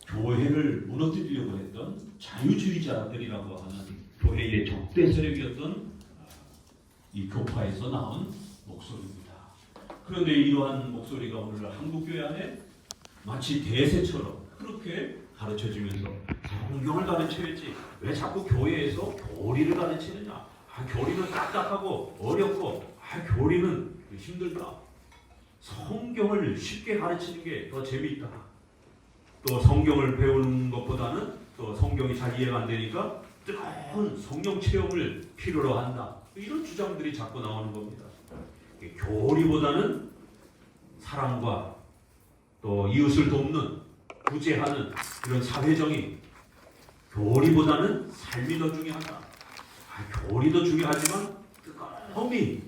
교회를 무너뜨리려고 했던 자유주의자들이라고 하는 교회의 적대 세력이었던 이 교파에서 나온 목소리입니다. 그런데 이러한 목소리가 오늘 한국교회 안에 마치 대세처럼 그렇게 가르쳐지면서 성경을 가르쳐야지 왜 자꾸 교회에서 교리를 가르치느냐, 교리는 딱딱하고 어렵고 교리는 힘들다, 성경을 쉽게 가르치는 게 더 재미있다, 또 성경을 배우는 것보다는 또 성경이 잘 이해가 안 되니까 뜨거운 성령 체험을 필요로 한다, 이런 주장들이 자꾸 나오는 겁니다. 교리보다는 사랑과 또 이웃을 돕는, 구제하는 이런 사회정의, 교리보다는 삶이 더 중요하다, 교리도 중요하지만 뜨거움이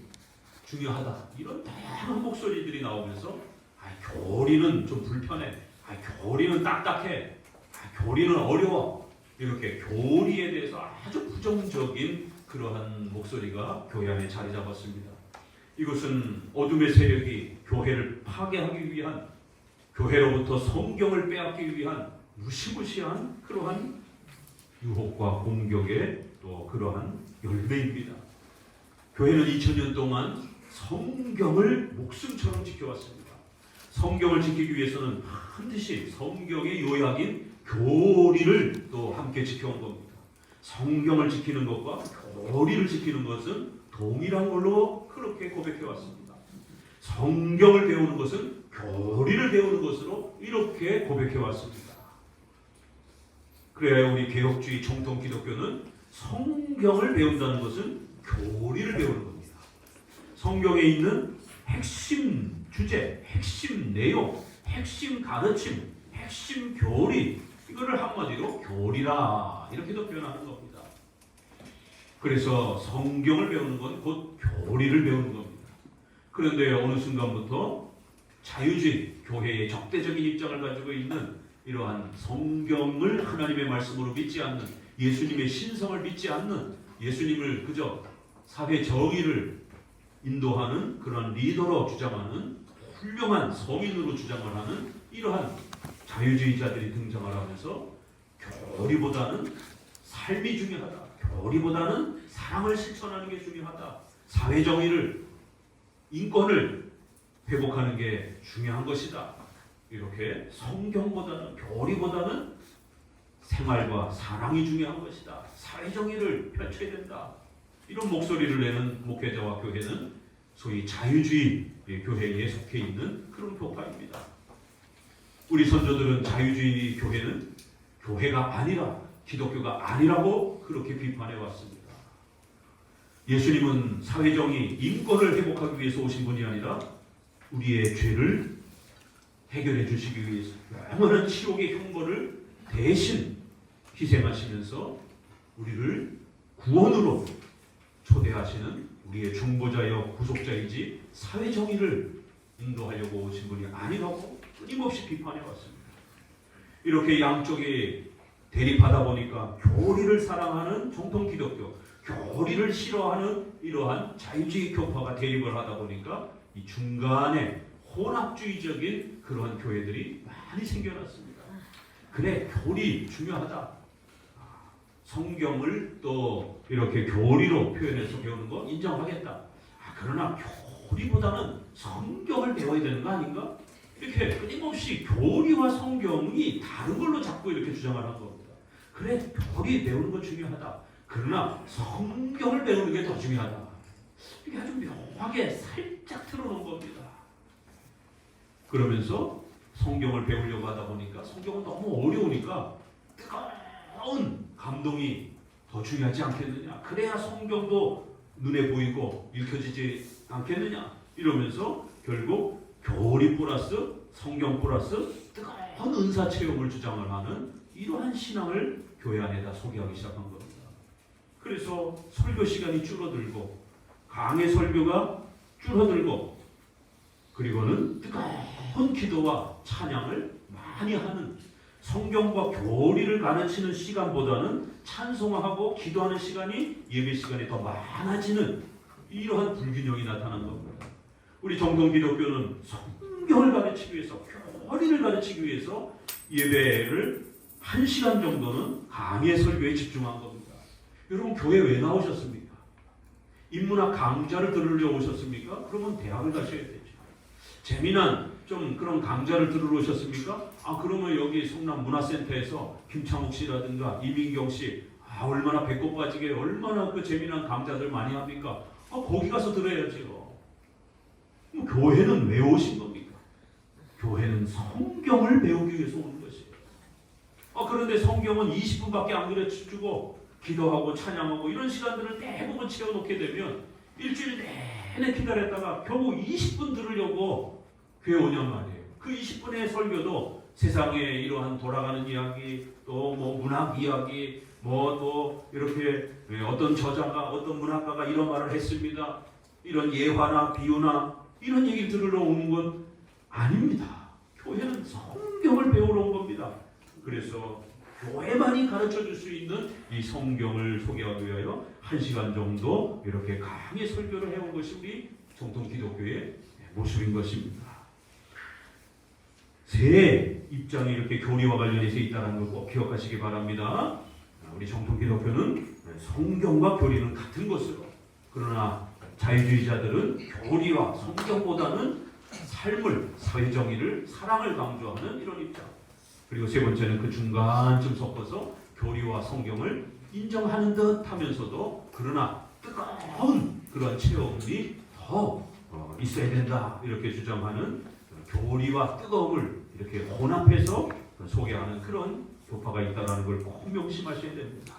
중요하다, 이런 다양한 목소리들이 나오면서 교리는 좀 불편해, 교리는 딱딱해, 교리는 어려워, 이렇게 교리에 대해서 아주 부정적인 그러한 목소리가 교회 안에 자리 잡았습니다. 이것은 어둠의 세력이 교회를 파괴하기 위한, 교회로부터 성경을 빼앗기 위한 무시무시한 그러한 유혹과 공격의 또 그러한 열매입니다. 교회는 2000년 동안 성경을 목숨처럼 지켜왔습니다. 성경을 지키기 위해서는 반드시 성경의 요약인 교리를 또 함께 지켜온 겁니다. 성경을 지키는 것과 교리를 지키는 것은 동일한 걸로 그렇게 고백해 왔습니다. 성경을 배우는 것은 교리를 배우는 것으로 이렇게 고백해 왔습니다. 그래야 우리 개혁주의 정통 기독교는 성경을 배운다는 것은 교리를 배우는 겁니다. 성경에 있는 핵심 주제, 핵심 내용, 핵심 가르침, 핵심 교리, 이거를 한마디로 교리라 이렇게도 표현하는 겁니다. 그래서 성경을 배우는 건 곧 교리를 배우는 겁니다. 그런데 어느 순간부터 자유주의, 교회의 적대적인 입장을 가지고 있는 이러한 성경을 하나님의 말씀으로 믿지 않는, 예수님의 신성을 믿지 않는, 예수님을 그저 사회 정의를 인도하는 그런 리더로 주장하는, 훌륭한 성인으로 주장을 하는 이러한 자유주의자들이 등장을 하면서 교리보다는 삶이 중요하다, 교리보다는 사랑을 실천하는 게 중요하다, 사회정의를, 인권을 회복하는 게 중요한 것이다, 이렇게 성경보다는, 교리보다는 생활과 사랑이 중요한 것이다, 사회정의를 펼쳐야 된다, 이런 목소리를 내는 목회자와 교회는 소위 자유주의 교회에 속해 있는 그런 교파입니다. 우리 선조들은 자유주의 교회는 교회가 아니라, 기독교가 아니라고 그렇게 비판해 왔습니다. 예수님은 사회정의, 인권을 회복하기 위해서 오신 분이 아니라 우리의 죄를 해결해 주시기 위해서 영원한 지옥의 형벌을 대신 희생하시면서 우리를 구원으로 초대하시는 우리의 중보자여 구속자이지 사회정의를 인도하려고 오신 분이 아니라고 끊임없이 비판해 왔습니다. 이렇게 양쪽이 대립하다 보니까 교리를 사랑하는 정통 기독교, 교리를 싫어하는 이러한 자유주의 교파가 대립을 하다 보니까 이 중간에 혼합주의적인 그러한 교회들이 많이 생겨났습니다. 그래, 교리 중요하다, 성경을 또 이렇게 교리로 표현해서 배우는 거 인정하겠다, 그러나 교리보다는 성경을 배워야 되는 거 아닌가? 이렇게 끊임없이 교리와 성경이 다른 걸로 자꾸 이렇게 주장을 한 겁니다. 그래, 교리 배우는 거 중요하다, 그러나 성경을 배우는 게 더 중요하다, 이게 아주 묘하게 살짝 틀어놓은 겁니다. 그러면서 성경을 배우려고 하다 보니까 성경은 너무 어려우니까 뜨거운 감동이 더 중요하지 않겠느냐, 그래야 성경도 눈에 보이고 읽혀지지 않겠느냐, 이러면서 결국 교리 플러스 성경 플러스 뜨거운 은사 체험을 주장을 하는 이러한 신앙을 교회 안에다 소개하기 시작한 겁니다. 그래서 설교 시간이 줄어들고 강의 설교가 줄어들고, 그리고는 뜨거운 기도와 찬양을 많이 하는, 성경과 교리를 가르치는 시간보다는 찬송하고 기도하는 시간이 예배 시간이 더 많아지는 이러한 불균형이 나타난 겁니다. 우리 정통 기독교는 성경을 가르치기 위해서, 교리를 가르치기 위해서 예배를 1시간 정도는 강의 설교에 집중한 겁니다. 여러분 교회 왜 나오셨습니까? 인문학 강좌를 들으려 오셨습니까? 그러면 대학을 가셔야 되죠. 재미난 좀 그런 강좌를 들으러 오셨습니까? 그러면 여기 성남문화센터에서 김창욱 씨라든가 이민경 씨 얼마나 배꼽 빠지게 얼마나 그 재미난 강좌들 많이 합니까? 거기 가서 들어야죠. 교회는 왜 오신 겁니까? 교회는 성경을 배우기 위해서 오는 것이에요. 그런데 성경은 20분밖에 안 그려주고 기도하고 찬양하고 이런 시간들을 대부분 채워놓게 되면 일주일 내내 기다렸다가 겨우 20분 들으려고 교회 오냔 말이에요. 그 20분의 설교도 세상의 이러한 돌아가는 이야기, 또 뭐 문학 이야기, 뭐 또 이렇게 어떤 저자가 어떤 문학가가 이런 말을 했습니다. 이런 예화나 비유나 이런 얘기를 들으러 오는 건 아닙니다. 교회는 성경을 배우러 온 겁니다. 그래서 교회만이 가르쳐 줄 수 있는 이 성경을 소개하기 위하여 1시간 정도 이렇게 강의 설교를 해온 것이 우리 정통 기독교의 모습인 것입니다. 세 입장이 이렇게 교리와 관련해서 있다는 걸 꼭 기억하시기 바랍니다. 우리 정통 기독교는 성경과 교리는 같은 것으로, 그러나 자유주의자들은 교리와 성경보다는 삶을, 사회정의를, 사랑을 강조하는 이런 입장. 그리고 세 번째는 그 중간쯤 섞어서 교리와 성경을 인정하는 듯 하면서도 그러나 뜨거운 그런 체험이 더 있어야 된다 이렇게 주장하는 교리와 뜨거움을 이렇게 혼합해서 소개하는 그런 교파가 있다는 걸 꼭 명심하셔야 됩니다.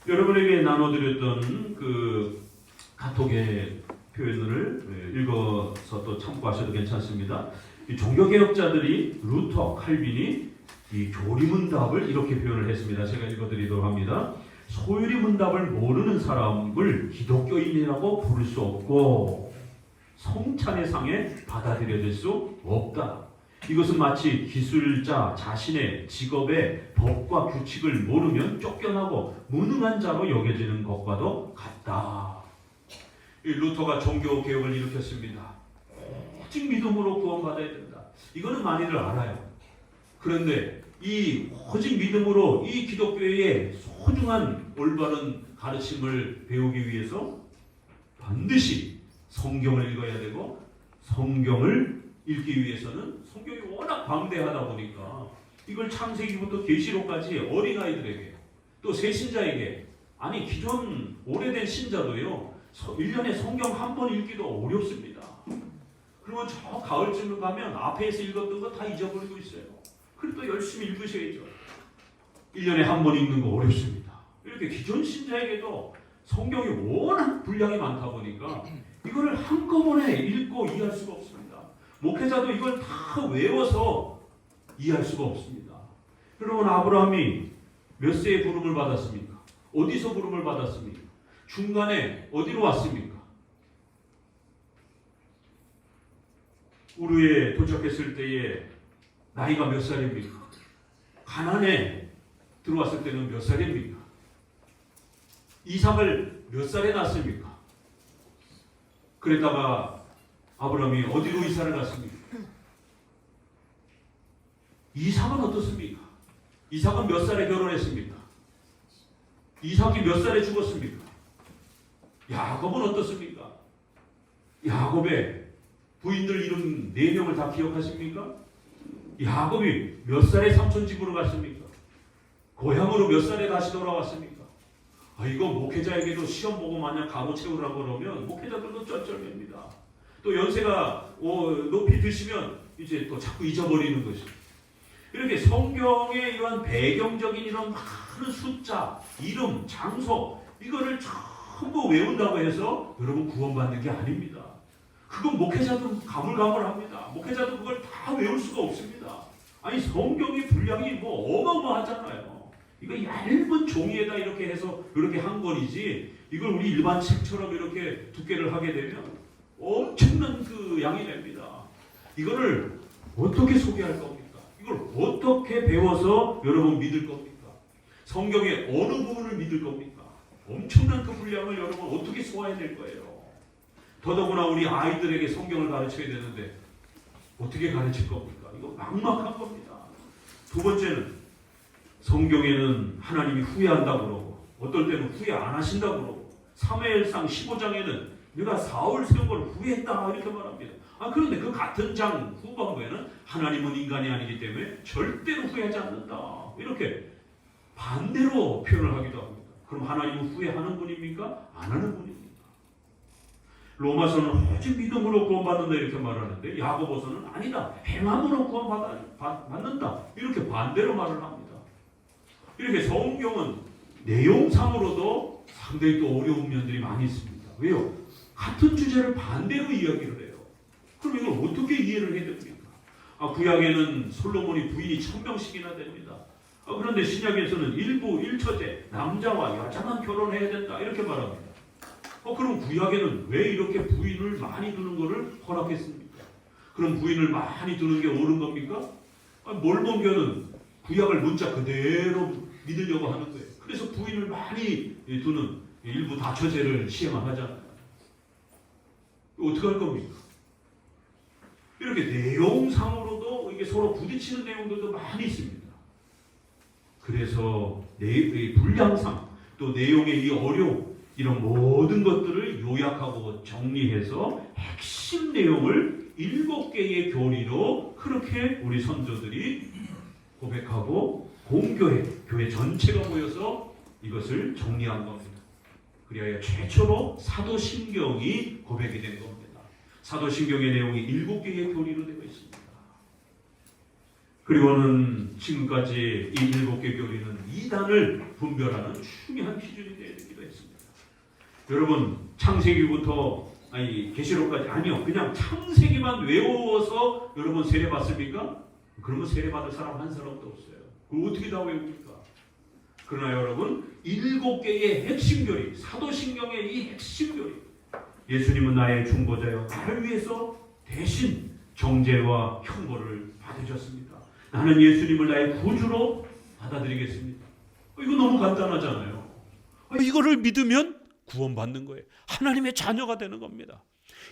여러분에게 나눠드렸던 그 카톡의 표현을 읽어서 또 참고하셔도 괜찮습니다. 이 종교개혁자들이 루터, 칼빈이 이 교리문답을 이렇게 표현을 했습니다. 제가 읽어드리도록 합니다. 소유리문답을 모르는 사람을 기독교인이라고 부를 수 없고 성찬의 상에 받아들여질 수 없다. 이것은 마치 기술자 자신의 직업의 법과 규칙을 모르면 쫓겨나고 무능한 자로 여겨지는 것과도 같다. 이 루터가 종교개혁을 일으켰습니다. 오직 믿음으로 구원받아야 된다. 이거는 많이들 알아요. 그런데 이 오직 믿음으로 이 기독교의 소중한 올바른 가르침을 배우기 위해서 반드시 성경을 읽어야 되고, 성경을 읽기 위해서는 성경이 워낙 방대하다 보니까 이걸 창세기부터 계시록까지 어린아이들에게, 또 새신자에게, 아니 기존 오래된 신자도요 1년에 성경 한 번 읽기도 어렵습니다. 그러면 저 가을쯤에 가면 앞에서 읽었던 거 다 잊어버리고 있어요. 그래도 열심히 읽으셔야죠. 1년에 한 번 읽는 거 어렵습니다. 이렇게 기존 신자에게도 성경이 워낙 분량이 많다 보니까 이거를 한꺼번에 읽고 이해할 수가 없습니다. 목회자도 이걸 다 외워서 이해할 수가 없습니다. 여러분, 아브라함이 몇 세에 부름을 받았습니까? 어디서 부름을 받았습니까? 중간에 어디로 왔습니까? 우르에 도착했을 때에 나이가 몇 살입니까? 가나안에 들어왔을 때는 몇 살입니까? 이삭을 몇 살에 낳았습니까? 그랬다가 아브라함이 어디로 이사를 갔습니까? 이삭은 어떻습니까? 이삭은 몇 살에 결혼했습니까? 이삭이 몇 살에 죽었습니까? 야곱은 어떻습니까? 야곱의 부인들 이름 4명을 다 기억하십니까? 야곱이 몇 살에 삼촌 집으로 갔습니까? 고향으로 몇 살에 다시 돌아왔습니까? 이거 목회자에게도 시험 보고 마냥 가로 채우라고 그러면 목회자들도 쩔쩔맵니다. 또 연세가 높이 드시면 이제 또 자꾸 잊어버리는 것이죠. 이렇게 성경의 이러한 배경적인 이런 많은 숫자, 이름, 장소, 이거를 전부 외운다고 해서 여러분 구원받는 게 아닙니다. 그건 목회자도 가물가물합니다. 목회자도 그걸 다 외울 수가 없습니다. 아니 성경의 분량이 뭐 어마어마하잖아요. 이거 얇은 종이에다 이렇게 해서 이렇게 한 권이지, 이걸 우리 일반 책처럼 이렇게 두께를 하게 되면 엄청난 그 양이 됩니다. 이거를 어떻게 소개할 겁니까? 이걸 어떻게 배워서 여러분 믿을 겁니까? 성경의 어느 부분을 믿을 겁니까? 엄청난 그 분량을 여러분 어떻게 소화해야 될 거예요? 더더구나 우리 아이들에게 성경을 가르쳐야 되는데 어떻게 가르칠 겁니까? 이거 막막한 겁니다. 두 번째는 성경에는 하나님이 후회한다고 그러고 어떨 때는 후회 안 하신다고 그러고 사무엘상 15장에는 내가 사울 세운 걸 후회했다 이렇게 말합니다. 그런데 그 같은 장 후반부에는 하나님은 인간이 아니기 때문에 절대로 후회하지 않는다 이렇게 반대로 표현을 하기도 합니다. 그럼 하나님은 후회하는 분입니까? 안 하는 분입니까? 로마서는 오직 믿음으로 구원받는다 이렇게 말하는데 야고보서는 아니다 행함으로 구원받는다 이렇게 반대로 말을 합니다. 이렇게 성경은 내용상으로도 상당히 또 어려운 면들이 많이 있습니다. 왜요? 같은 주제를 반대로 이야기를 해요. 그럼 이걸 어떻게 이해를 해야 됩니까? 구약에는 솔로몬이 부인이 1000명씩이나 됩니다. 그런데 신약에서는 일부 일처제 남자와 여자만 결혼해야 된다 이렇게 말합니다. 그럼 구약에는 왜 이렇게 부인을 많이 두는 것을 허락했습니까? 그럼 부인을 많이 두는 게 옳은 겁니까? 몰몬교는 구약을 문자 그대로 믿으려고 하는 거예요. 그래서 부인을 많이 두는 일부 다처제를 시행하잖아요. 어떻게 할 겁니까? 이렇게 내용상으로도 이게 서로 부딪히는 내용들도 많이 있습니다. 그래서 분량상 또 내용의 이 어려움 이런 모든 것들을 요약하고 정리해서 핵심 내용을 7개의 교리로 그렇게 우리 선조들이 고백하고 공교회, 교회 전체가 모여서 이것을 정리한 겁니다. 그리하여 최초로 사도신경이 고백이 된 겁니다. 사도신경의 내용이 7개의 교리로 되어 있습니다. 그리고는 지금까지 이 7개 교리는 이단을 분별하는 중요한 기준이 되기도 했습니다. 여러분 창세기부터 계시록까지 아니요 그냥 창세기만 외워서 여러분 세례 받습니까? 그러면 세례 받을 사람 한 사람도 없어요. 그걸 어떻게 다 외웁니까? 그러나 여러분 7개의 핵심 교리 사도신경의 이 핵심 교리 예수님은 나의 중보자여 나를 위해서 대신 정죄와 형벌을 받으셨습니다. 나는 예수님을 나의 구주로 받아들이겠습니다. 이거 너무 간단하잖아요. 이거를 믿으면 구원받는 거예요. 하나님의 자녀가 되는 겁니다.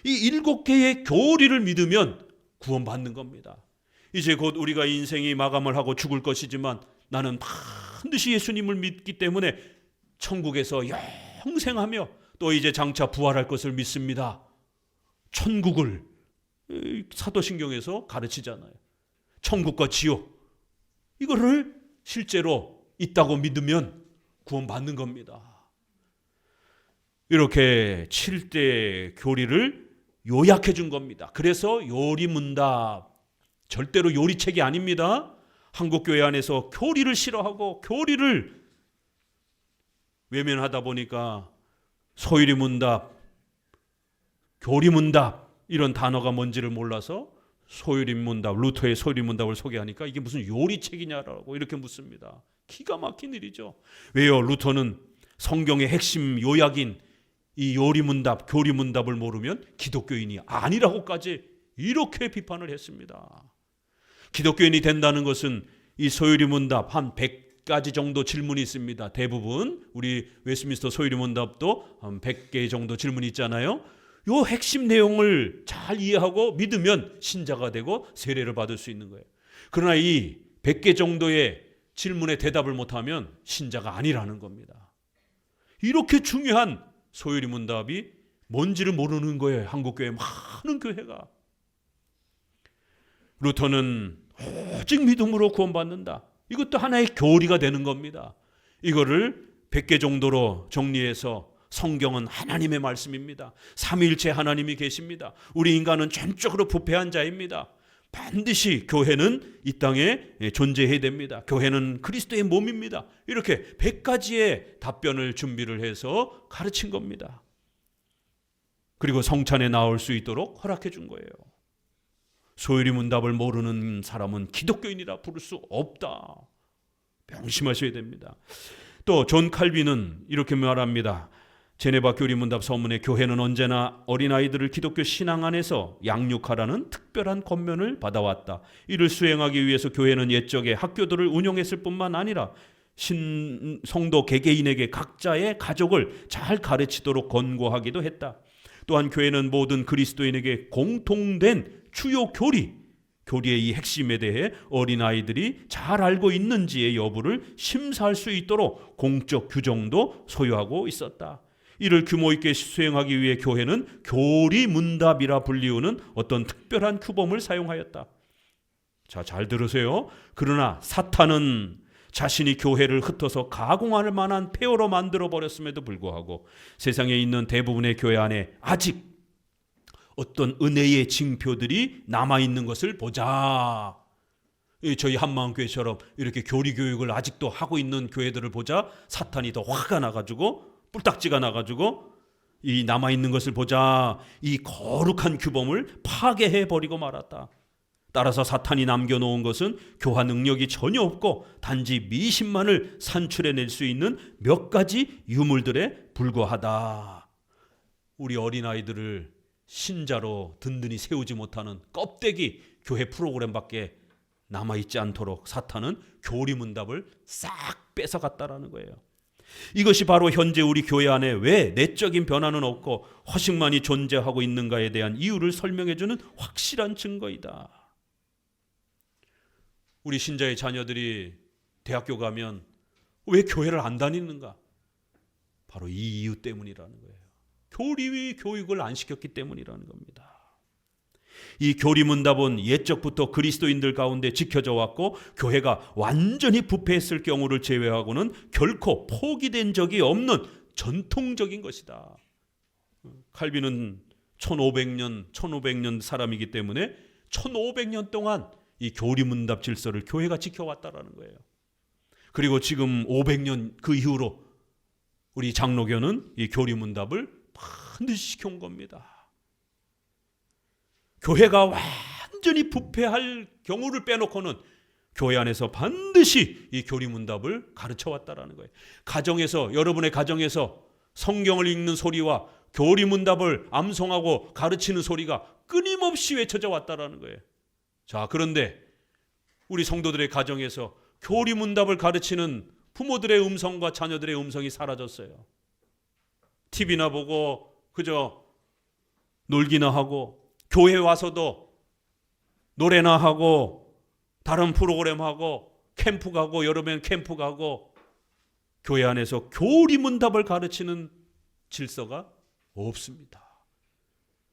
이 7개의 교리를 믿으면 구원받는 겁니다. 이제 곧 우리가 인생이 마감을 하고 죽을 것이지만 나는 반드시 예수님을 믿기 때문에 천국에서 영생하며 또 이제 장차 부활할 것을 믿습니다. 천국을 사도신경에서 가르치잖아요. 천국과 지옥 이거를 실제로 있다고 믿으면 구원받는 겁니다. 이렇게 7대 교리를 요약해 준 겁니다. 그래서 요리문답 절대로 요리책이 아닙니다. 한국교회 안에서 교리를 싫어하고 교리를 외면하다 보니까 소유리문답, 교리문답 이런 단어가 뭔지를 몰라서 소유리문답, 루터의 소유리문답을 소개하니까 이게 무슨 요리책이냐라고 이렇게 묻습니다. 기가 막힌 일이죠. 왜요? 루터는 성경의 핵심 요약인 이 요리문답, 교리문답을 모르면 기독교인이 아니라고까지 이렇게 비판을 했습니다. 기독교인이 된다는 것은 이 소유리문답 한 100가지 정도 질문이 있습니다. 대부분 우리 웨스트민스터 소유리문답도 한 100개 정도 질문이 있잖아요. 요 핵심 내용을 잘 이해하고 믿으면 신자가 되고 세례를 받을 수 있는 거예요. 그러나 이 100개 정도의 질문에 대답을 못하면 신자가 아니라는 겁니다. 이렇게 중요한 소유리문답이 뭔지를 모르는 거예요. 한국교회 많은 교회가. 루터는 오직 믿음으로 구원받는다. 이것도 하나의 교리가 되는 겁니다. 이거를 100개 정도로 정리해서 성경은 하나님의 말씀입니다. 삼위일체 하나님이 계십니다. 우리 인간은 전적으로 부패한 자입니다. 반드시 교회는 이 땅에 존재해야 됩니다. 교회는 그리스도의 몸입니다. 이렇게 100가지의 답변을 준비를 해서 가르친 겁니다. 그리고 성찬에 나올 수 있도록 허락해 준 거예요. 소유리문답을 모르는 사람은 기독교인이라 부를 수 없다. 명심하셔야 됩니다. 또 존 칼빈은 이렇게 말합니다. 제네바 교리문답 서문에 교회는 언제나 어린아이들을 기독교 신앙 안에서 양육하라는 특별한 권면을 받아왔다. 이를 수행하기 위해서 교회는 옛적에 학교들을 운영했을 뿐만 아니라 성도 개개인에게 각자의 가족을 잘 가르치도록 권고하기도 했다. 또한 교회는 모든 그리스도인에게 공통된 주요 교리, 교리의 이 핵심에 대해 어린아이들이 잘 알고 있는지의 여부를 심사할 수 있도록 공적 규정도 소유하고 있었다. 이를 규모 있게 수행하기 위해 교회는 교리문답이라 불리우는 어떤 특별한 규범을 사용하였다. 자, 잘 들으세요. 그러나 사탄은 자신이 교회를 흩어서 가공할 만한 폐허로 만들어 버렸음에도 불구하고 세상에 있는 대부분의 교회 안에 아직 어떤 은혜의 징표들이 남아있는 것을 보자. 저희 한마음교회처럼 이렇게 교리 교육을 아직도 하고 있는 교회들을 보자 사탄이 더 화가 나가지고 뿔딱지가 나가지고 이 남아있는 것을 보자 이 거룩한 규범을 파괴해버리고 말았다. 따라서 사탄이 남겨놓은 것은 교화 능력이 전혀 없고 단지 미신만을 산출해낼 수 있는 몇 가지 유물들에 불과하다. 우리 어린아이들을 신자로 든든히 세우지 못하는 껍데기 교회 프로그램밖에 남아있지 않도록 사탄은 교리문답을 싹 뺏어갔다라는 거예요. 이것이 바로 현재 우리 교회 안에 왜 내적인 변화는 없고 허식만이 존재하고 있는가에 대한 이유를 설명해주는 확실한 증거이다. 우리 신자의 자녀들이 대학교 가면 왜 교회를 안 다니는가? 바로 이 이유 때문이라는 거예요. 교리 교육을 안 시켰기 때문이라는 겁니다. 이 교리문답은 옛적부터 그리스도인들 가운데 지켜져 왔고 교회가 완전히 부패했을 경우를 제외하고는 결코 포기된 적이 없는 전통적인 것이다. 칼빈은 1500년 사람이기 때문에 1500년 동안 이 교리문답 질서를 교회가 지켜왔다라는 거예요. 그리고 지금 500년 그 이후로 우리 장로교는 이 교리문답을 반드시 시켜온 겁니다. 교회가 완전히 부패할 경우를 빼놓고는 교회 안에서 반드시 이 교리문답을 가르쳐왔다라는 거예요. 가정에서 여러분의 가정에서 성경을 읽는 소리와 교리문답을 암송하고 가르치는 소리가 끊임없이 외쳐져 왔다라는 거예요. 자, 그런데 우리 성도들의 가정에서 교리문답을 가르치는 부모들의 음성과 자녀들의 음성이 사라졌어요. TV나 보고 그저 놀기나 하고 교회 와서도 노래나 하고 다른 프로그램 하고 캠프 가고 여름엔 캠프 가고 교회 안에서 교리문답을 가르치는 질서가 없습니다.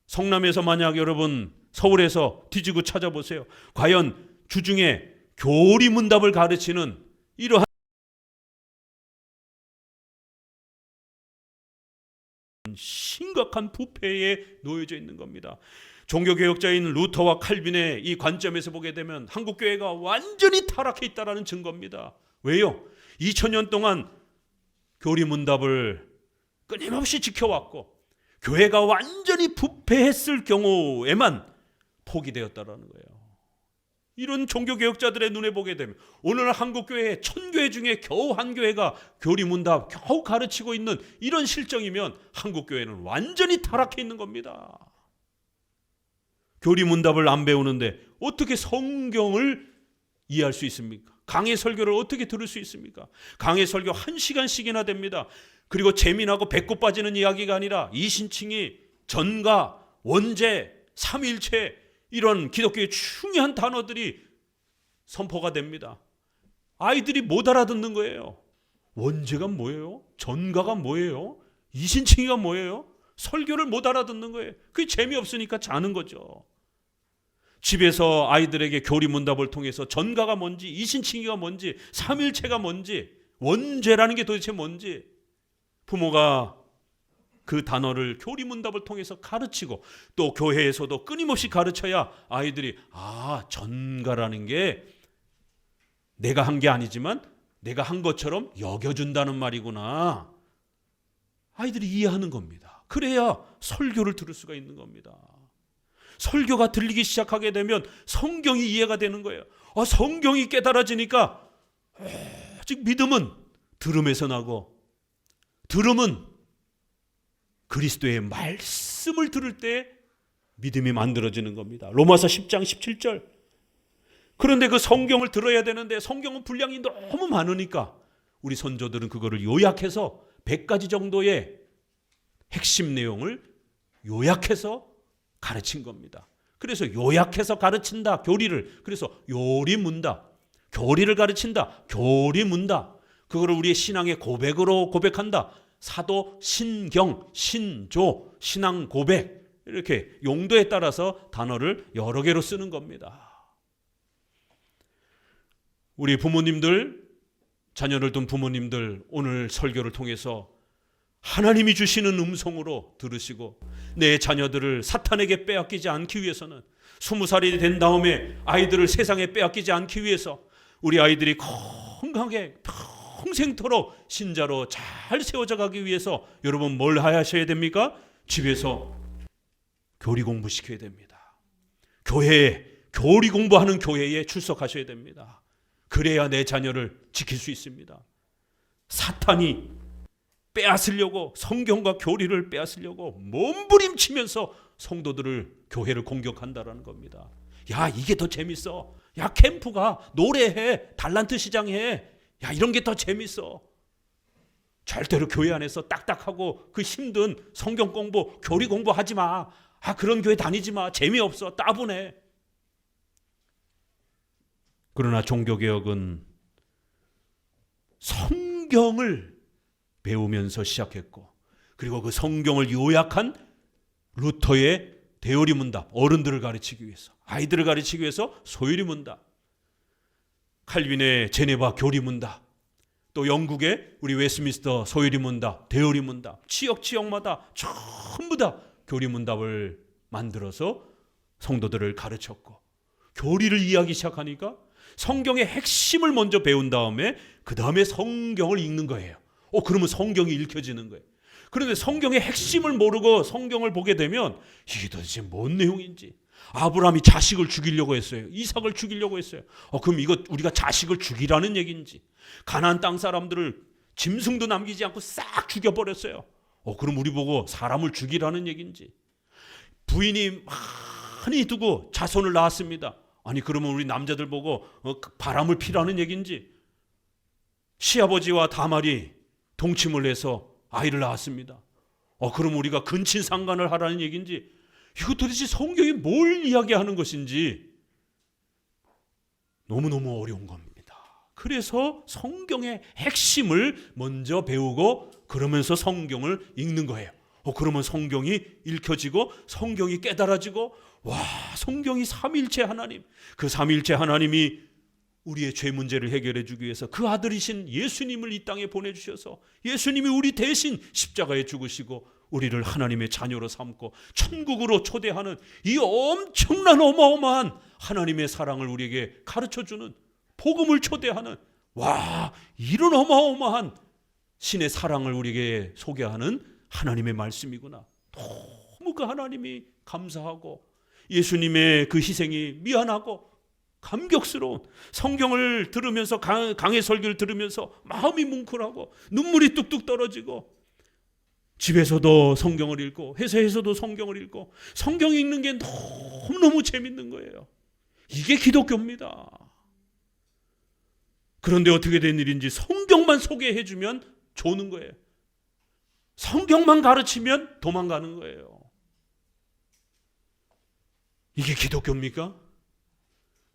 성남에서 만약 여러분 서울에서 뒤지고 찾아보세요. 과연 주중에 교리문답을 가르치는 이러한 심각한 부패에 놓여져 있는 겁니다. 종교개혁자인 루터와 칼빈의 이 관점에서 보게 되면 한국교회가 완전히 타락해 있다는 증거입니다. 왜요? 2000년 동안 교리문답을 끊임없이 지켜왔고 교회가 완전히 부패했을 경우에만 포기되었다는 거예요. 이런 종교개혁자들의 눈에 보게 되면 오늘날 한국교회 1000교회 중에 겨우 한 교회가 교리문답 겨우 가르치고 있는 이런 실정이면 한국교회는 완전히 타락해 있는 겁니다. 교리문답을 안 배우는데 어떻게 성경을 이해할 수 있습니까? 강해 설교를 어떻게 들을 수 있습니까? 강해 설교 1시간씩이나 됩니다. 그리고 재미나고 배꼽 빠지는 이야기가 아니라 이신칭이 전가, 원죄, 삼일체 이런 기독교의 중요한 단어들이 선포가 됩니다. 아이들이 못 알아듣는 거예요. 원죄가 뭐예요? 전가가 뭐예요? 이신칭이가 뭐예요? 설교를 못 알아듣는 거예요. 그게 재미없으니까 자는 거죠. 집에서 아이들에게 교리문답을 통해서 전가가 뭔지, 이신칭이가 뭔지, 삼일체가 뭔지, 원죄라는 게 도대체 뭔지 부모가 그 단어를 교리문답을 통해서 가르치고 또 교회에서도 끊임없이 가르쳐야 아이들이 전가라는 게 내가 한 게 아니지만 내가 한 것처럼 여겨준다는 말이구나. 아이들이 이해하는 겁니다. 그래야 설교를 들을 수가 있는 겁니다. 설교가 들리기 시작하게 되면 성경이 이해가 되는 거예요. 성경이 깨달아지니까 즉 믿음은 들음에서 나고 들음은 그리스도의 말씀을 들을 때 믿음이 만들어지는 겁니다. 로마서 10장 17절. 그런데 그 성경을 들어야 되는데 성경은 분량이 너무 많으니까 우리 선조들은 그거를 요약해서 100가지 정도의 핵심 내용을 요약해서 가르친 겁니다. 그래서 요약해서 가르친다. 교리를. 그래서 요리 문다. 교리를 가르친다. 교리 문다. 그거를 우리의 신앙의 고백으로 고백한다. 사도, 신경, 신조, 신앙 고백. 이렇게 용도에 따라서 단어를 여러 개로 쓰는 겁니다. 우리 부모님들, 자녀를 둔 부모님들 오늘 설교를 통해서 하나님이 주시는 음성으로 들으시고 내 자녀들을 사탄에게 빼앗기지 않기 위해서는 20살이 된 다음에 아이들을 세상에 빼앗기지 않기 위해서 우리 아이들이 건강하게 평생토록 신자로 잘 세워져 가기 위해서 여러분 뭘 하셔야 됩니까? 집에서 교리 공부시켜야 됩니다. 교회에 교리 공부하는 교회에 출석하셔야 됩니다. 그래야 내 자녀를 지킬 수 있습니다. 사탄이 빼앗으려고 성경과 교리를 빼앗으려고 몸부림치면서 성도들을 교회를 공격한다라는 겁니다. 야 이게 더 재밌어. 야 캠프가 노래해 달란트 시장해. 야 이런 게 더 재밌어. 절대로 교회 안에서 딱딱하고 그 힘든 성경 공부 교리 공부하지 마. 아 그런 교회 다니지 마. 재미없어. 따분해. 그러나 종교개혁은 성경을 배우면서 시작했고 그리고 그 성경을 요약한 루터의 대요리 문답 어른들을 가르치기 위해서 아이들을 가르치기 위해서 소요리 문답 칼빈의 제네바 교리 문답 또 영국의 우리 웨스트민스터 소요리 문답 대요리 문답 지역마다 전부 다 교리 문답을 만들어서 성도들을 가르쳤고 교리를 이해하기 시작하니까 성경의 핵심을 먼저 배운 다음에 그 다음에 성경을 읽는 거예요. 그러면 성경이 읽혀지는 거예요. 그런데 성경의 핵심을 모르고 성경을 보게 되면 이게 도대체 뭔 내용인지 아브라함이 자식을 죽이려고 했어요. 이삭을 죽이려고 했어요. 그럼 이거 우리가 자식을 죽이라는 얘기인지 가나안 땅 사람들을 짐승도 남기지 않고 싹 죽여버렸어요. 그럼 우리 보고 사람을 죽이라는 얘기인지 부인이 많이 두고 자손을 낳았습니다. 아니 그러면 우리 남자들 보고 바람을 피라는 얘기인지 시아버지와 다말이 동침을 해서 아이를 낳았습니다. 그럼 우리가 근친상간을 하라는 얘기인지 이거 도대체 성경이 뭘 이야기하는 것인지 너무너무 어려운 겁니다. 그래서 성경의 핵심을 먼저 배우고 그러면서 성경을 읽는 거예요. 그러면 성경이 읽혀지고 성경이 깨달아지고 와 성경이 삼위일체 하나님 그 삼위일체 하나님이 우리의 죄 문제를 해결해 주기 위해서 그 아들이신 예수님을 이 땅에 보내주셔서 예수님이 우리 대신 십자가에 죽으시고 우리를 하나님의 자녀로 삼고 천국으로 초대하는 이 엄청난 어마어마한 하나님의 사랑을 우리에게 가르쳐주는 복음을 초대하는 와 이런 어마어마한 신의 사랑을 우리에게 소개하는 하나님의 말씀이구나. 너무 그 하나님이 감사하고 예수님의 그 희생이 미안하고 감격스러운 성경을 들으면서 강해 설교를 들으면서 마음이 뭉클하고 눈물이 뚝뚝 떨어지고 집에서도 성경을 읽고 회사에서도 성경을 읽고 성경 읽는 게 너무너무 재밌는 거예요. 이게 기독교입니다. 그런데 어떻게 된 일인지 성경만 소개해 주면 좋은 거예요. 성경만 가르치면 도망가는 거예요. 이게 기독교입니까?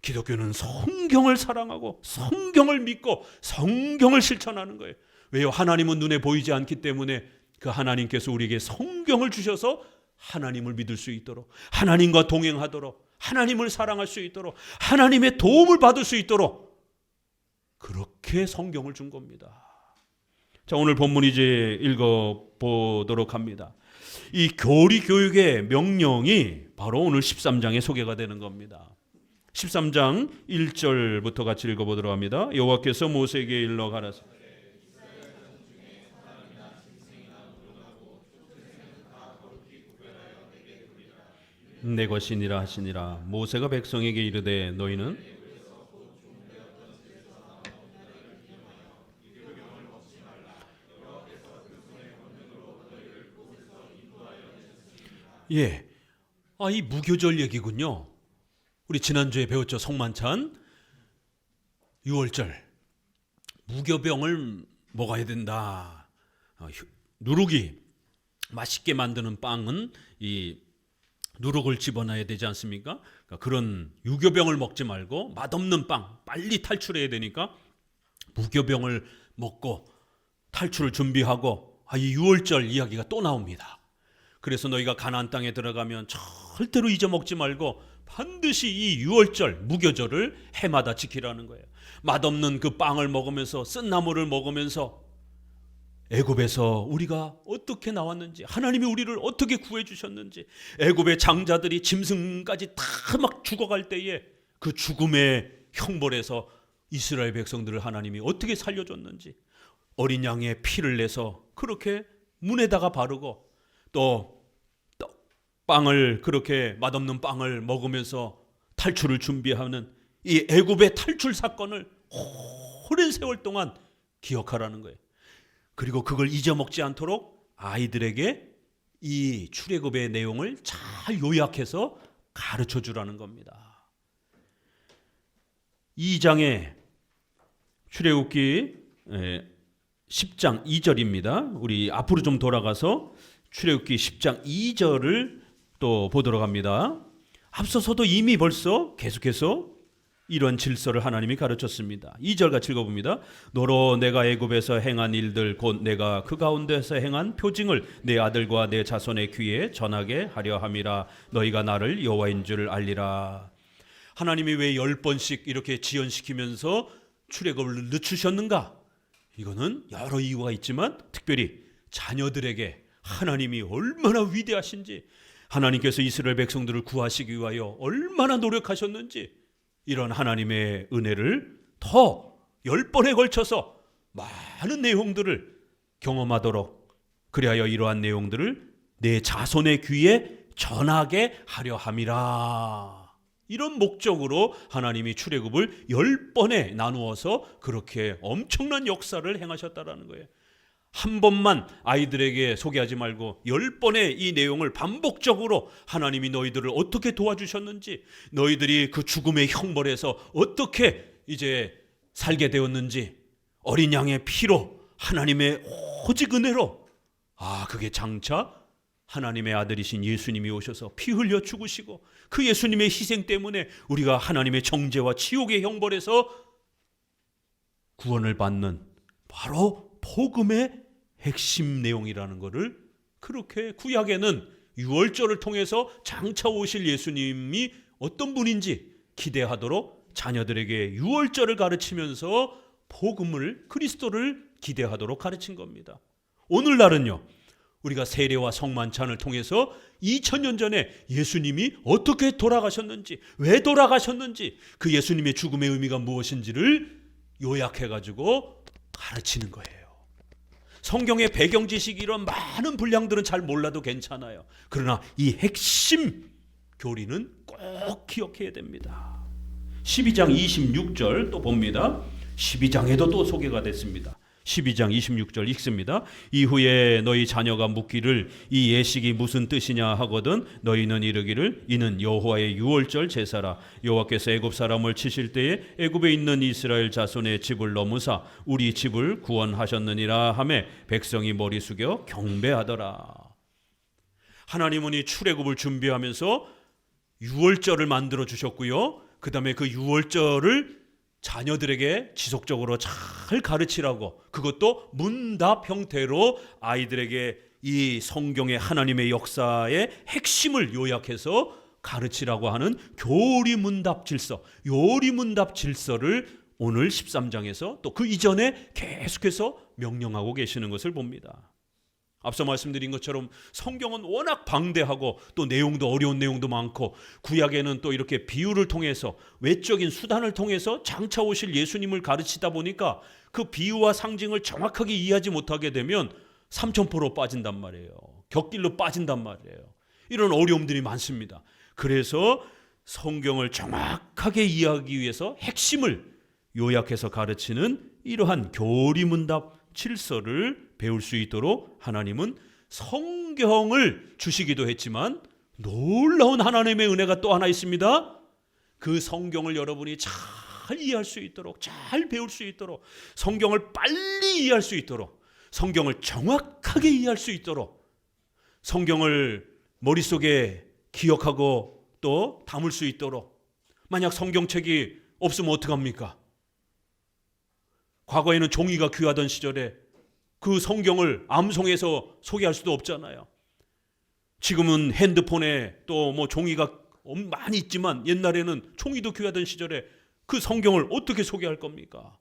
기독교는 성경을 사랑하고 성경을 믿고 성경을 실천하는 거예요. 왜요? 하나님은 눈에 보이지 않기 때문에 그 하나님께서 우리에게 성경을 주셔서 하나님을 믿을 수 있도록 하나님과 동행하도록 하나님을 사랑할 수 있도록 하나님의 도움을 받을 수 있도록 그렇게 성경을 준 겁니다. 자, 오늘 본문 이제 읽어보도록 합니다. 이 교리 교육의 명령이 바로 오늘 13장에 소개가 되는 겁니다. 13장 1절부터 같이 읽어보도록 합니다. 여호와께서 모세에게 일러 가라사대 내 것이니라 하시니라. 모세가 백성에게 이르되 너희는 이 무교절 얘기군요. 우리 지난주에 배웠죠. 성만찬 6월절 무교병을 먹어야 된다. 누룩이 맛있게 만드는 빵은 이 누룩을 집어넣어야 되지 않습니까? 그러니까 그런 유교병을 먹지 말고 맛없는 빵 빨리 탈출해야 되니까 무교병을 먹고 탈출을 준비하고 이 유월절 이야기가 또 나옵니다. 그래서 너희가 가나안 땅에 들어가면 절대로 잊어먹지 말고 반드시 이 유월절 무교절을 해마다 지키라는 거예요. 맛없는 그 빵을 먹으면서 쓴 나물을 먹으면서 애굽에서 우리가 어떻게 나왔는지, 하나님이 우리를 어떻게 구해 주셨는지, 애굽의 장자들이 짐승까지 다 막 죽어갈 때에 그 죽음의 형벌에서 이스라엘 백성들을 하나님이 어떻게 살려줬는지, 어린 양의 피를 내서 그렇게 문에다가 바르고 또 빵을, 그렇게 맛없는 빵을 먹으면서 탈출을 준비하는 이 애굽의 탈출 사건을 오랜 세월 동안 기억하라는 거예요. 그리고 그걸 잊어먹지 않도록 아이들에게 이 출애굽의 내용을 잘 요약해서 가르쳐 주라는 겁니다. 2장에 출애굽기 10장 2절입니다. 우리 앞으로 좀 돌아가서 출애굽기 10장 2절을 또 보도록 합니다. 앞서서도 이미 벌써 계속해서 이런 질서를 하나님이 가르쳤습니다. 2절 같이 읽어봅니다. 너로 내가 애굽에서 행한 일들 곧 내가 그 가운데서 행한 표징을 내 아들과 내 자손의 귀에 전하게 하려 함이라. 너희가 나를 여호와인 줄 알리라. 하나님이 왜 10번씩 이렇게 지연시키면서 출애굽을 늦추셨는가? 이거는 여러 이유가 있지만 특별히 자녀들에게 하나님이 얼마나 위대하신지, 하나님께서 이스라엘 백성들을 구하시기 위하여 얼마나 노력하셨는지, 이런 하나님의 은혜를 더 10번에 걸쳐서 많은 내용들을 경험하도록, 그리하여 이러한 내용들을 내 자손의 귀에 전하게 하려 함이라. 이런 목적으로 하나님이 출애굽을 10번에 나누어서 그렇게 엄청난 역사를 행하셨다라는 거예요. 한 번만 아이들에게 소개하지 말고 10번의 이 내용을 반복적으로 하나님이 너희들을 어떻게 도와주셨는지, 너희들이 그 죽음의 형벌에서 어떻게 이제 살게 되었는지, 어린 양의 피로, 하나님의 오직 은혜로, 그게 장차 하나님의 아들이신 예수님이 오셔서 피 흘려 죽으시고 그 예수님의 희생 때문에 우리가 하나님의 정죄와 지옥의 형벌에서 구원을 받는 바로 복음의 핵심 내용이라는 것을 그렇게 구약에는 유월절을 통해서 장차 오실 예수님이 어떤 분인지 기대하도록 자녀들에게 유월절을 가르치면서 복음을, 그리스도를 기대하도록 가르친 겁니다. 오늘날은요, 우리가 세례와 성만찬을 통해서 2000년 전에 예수님이 어떻게 돌아가셨는지, 왜 돌아가셨는지, 그 예수님의 죽음의 의미가 무엇인지를 요약해가지고 가르치는 거예요. 성경의 배경 지식, 이런 많은 분량들은 잘 몰라도 괜찮아요. 그러나 이 핵심 교리는 꼭 기억해야 됩니다. 12장 26절 또 봅니다. 12장에도 또 소개가 됐습니다. 12장 26절 읽습니다. 이후에 너희 자녀가 묻기를 이 예식이 무슨 뜻이냐 하거든 너희는 이르기를 이는 여호와의 유월절 제사라. 여호와께서 애굽 사람을 치실 때에 애굽에 있는 이스라엘 자손의 집을 넘으사 우리 집을 구원하셨느니라 하매 백성이 머리 숙여 경배하더라. 하나님은 이 출애굽을 준비하면서 유월절을 만들어 주셨고요. 그 다음에 그 유월절을 자녀들에게 지속적으로 잘 가르치라고, 그것도 문답 형태로 아이들에게 이 성경의 하나님의 역사의 핵심을 요약해서 가르치라고 하는 교리문답 질서, 요리문답 질서를 오늘 13장에서 또 그 이전에 계속해서 명령하고 계시는 것을 봅니다. 앞서 말씀드린 것처럼 성경은 워낙 방대하고 또 내용도 어려운 내용도 많고, 구약에는 또 이렇게 비유를 통해서, 외적인 수단을 통해서 장차 오실 예수님을 가르치다 보니까 그 비유와 상징을 정확하게 이해하지 못하게 되면 삼천포로 빠진단 말이에요. 곁길로 빠진단 말이에요. 이런 어려움들이 많습니다. 그래서 성경을 정확하게 이해하기 위해서 핵심을 요약해서 가르치는 이러한 교리문답 질서를 배울 수 있도록 하나님은 성경을 주시기도 했지만 놀라운 하나님의 은혜가 또 하나 있습니다. 그 성경을 여러분이 잘 이해할 수 있도록, 잘 배울 수 있도록, 성경을 빨리 이해할 수 있도록, 성경을 정확하게 이해할 수 있도록, 성경을 머릿속에 기억하고 또 담을 수 있도록. 만약 성경책이 없으면 어떡합니까? 과거에는 종이가 귀하던 시절에 그 성경을 암송해서 소개할 수도 없잖아요. 지금은 핸드폰에 또 뭐 종이가 많이 있지만 옛날에는 종이도 귀하던 시절에 그 성경을 어떻게 소개할 겁니까?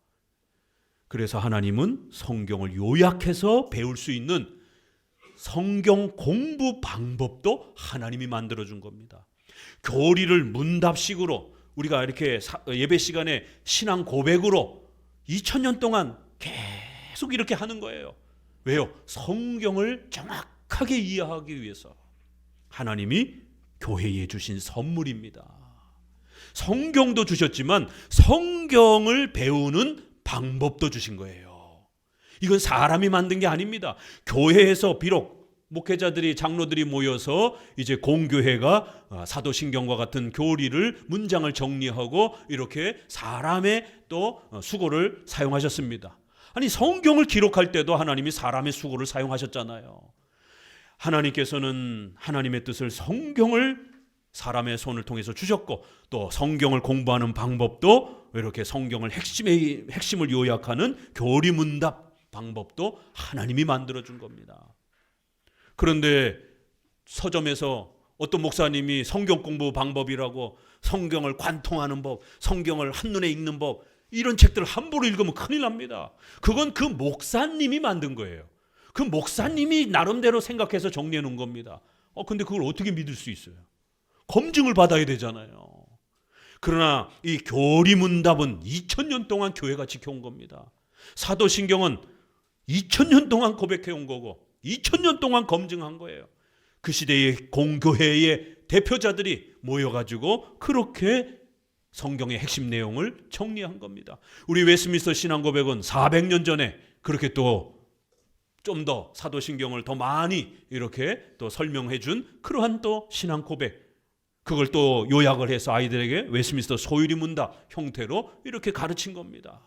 그래서 하나님은 성경을 요약해서 배울 수 있는 성경 공부 방법도 하나님이 만들어준 겁니다. 교리를 문답식으로 우리가 이렇게 예배 시간에 신앙 고백으로 2000년 동안 계속 이렇게 하는 거예요. 왜요? 성경을 정확하게 이해하기 위해서. 하나님이 교회에 주신 선물입니다. 성경도 주셨지만 성경을 배우는 방법도 주신 거예요. 이건 사람이 만든 게 아닙니다. 교회에서 비록 목회자들이 장로들이 모여서 이제 공교회가 사도신경과 같은 교리를 문장을 정리하고 이렇게 사람의 또 수고를 사용하셨습니다. 아니 성경을 기록할 때도 하나님이 사람의 수고를 사용하셨잖아요. 하나님께서는 하나님의 뜻을 성경을 사람의 손을 통해서 주셨고 또 성경을 공부하는 방법도 이렇게 성경을 핵심을 요약하는 교리문답 방법도 하나님이 만들어준 겁니다. 그런데 서점에서 어떤 목사님이 성경 공부 방법이라고 성경을 관통하는 법, 성경을 한눈에 읽는 법 이런 책들을 함부로 읽으면 큰일 납니다. 그건 그 목사님이 만든 거예요. 그 목사님이 나름대로 생각해서 정리해 놓은 겁니다. 근데 그걸 어떻게 믿을 수 있어요? 검증을 받아야 되잖아요. 그러나 이 교리문답은 2000년 동안 교회가 지켜온 겁니다. 사도신경은 2000년 동안 고백해온 거고 2000년 동안 검증한 거예요. 그 시대의 공교회의 대표자들이 모여가지고 그렇게 성경의 핵심 내용을 정리한 겁니다. 우리 웨스민스터 신앙고백은 400년 전에 그렇게 또 좀 더 사도신경을 더 많이 이렇게 또 설명해 준 그러한 또 신앙 고백, 그걸 또 요약을 해서 아이들에게 웨스민스터 소유리 문답 형태로 이렇게 가르친 겁니다.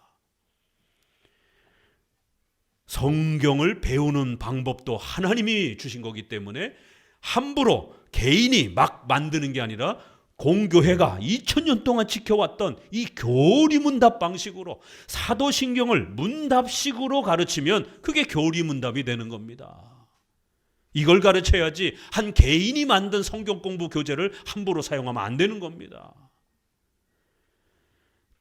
성경을 배우는 방법도 하나님이 주신 거기 때문에 함부로 개인이 막 만드는 게 아니라 공교회가 2000년 동안 지켜왔던 이 교리문답 방식으로 사도신경을 문답식으로 가르치면 그게 교리문답이 되는 겁니다. 이걸 가르쳐야지 한 개인이 만든 성경 공부 교재를 함부로 사용하면 안 되는 겁니다.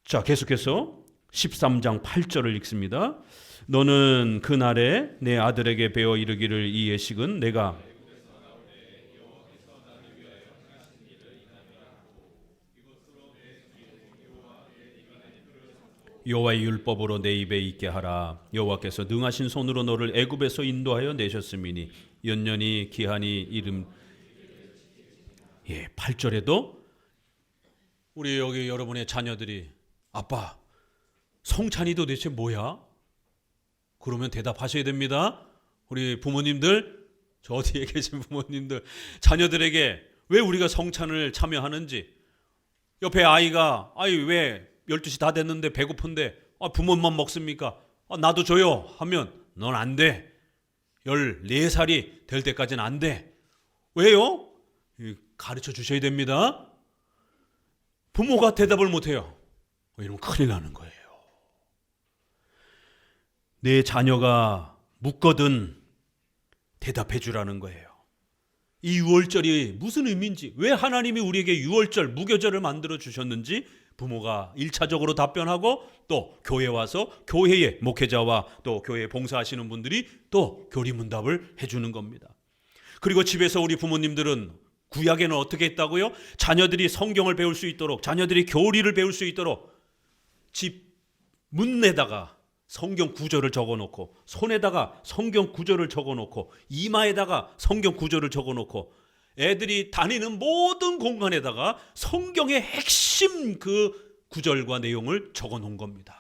자, 계속해서 13장 8절을 읽습니다. 너는 그날에 내 아들에게 배워 이르기를 이 예식은 내가 여호와의 율법으로 내 입에 있게 하라. 여호와께서 능하신 손으로 너를 애굽에서 인도하여 내셨음이니 연년이 기한이 이름. 8절에도 우리 여기 여러분의 자녀들이 아빠 성찬이 도대체 뭐야? 그러면 대답하셔야 됩니다. 우리 부모님들, 저 뒤에 계신 부모님들, 자녀들에게 왜 우리가 성찬을 참여하는지, 옆에 아이가 왜 12시 다 됐는데 배고픈데 부모만 먹습니까? 나도 줘요 하면 넌 안 돼. 14살이 될 때까지는 안 돼. 왜요? 가르쳐 주셔야 됩니다. 부모가 대답을 못해요. 이러면 큰일 나는 거예요. 내 자녀가 묻거든 대답해 주라는 거예요. 이 유월절이 무슨 의미인지, 왜 하나님이 우리에게 유월절, 무교절을 만들어 주셨는지 부모가 1차적으로 답변하고 또 교회 와서 교회의 목회자와 또 교회에 봉사하시는 분들이 또 교리문답을 해주는 겁니다. 그리고 집에서 우리 부모님들은 구약에는 어떻게 했다고요? 자녀들이 성경을 배울 수 있도록, 자녀들이 교리를 배울 수 있도록 집 문에다가 성경 구절을 적어놓고, 손에다가 성경 구절을 적어놓고, 이마에다가 성경 구절을 적어놓고, 애들이 다니는 모든 공간에다가 성경의 핵심 그 구절과 내용을 적어놓은 겁니다.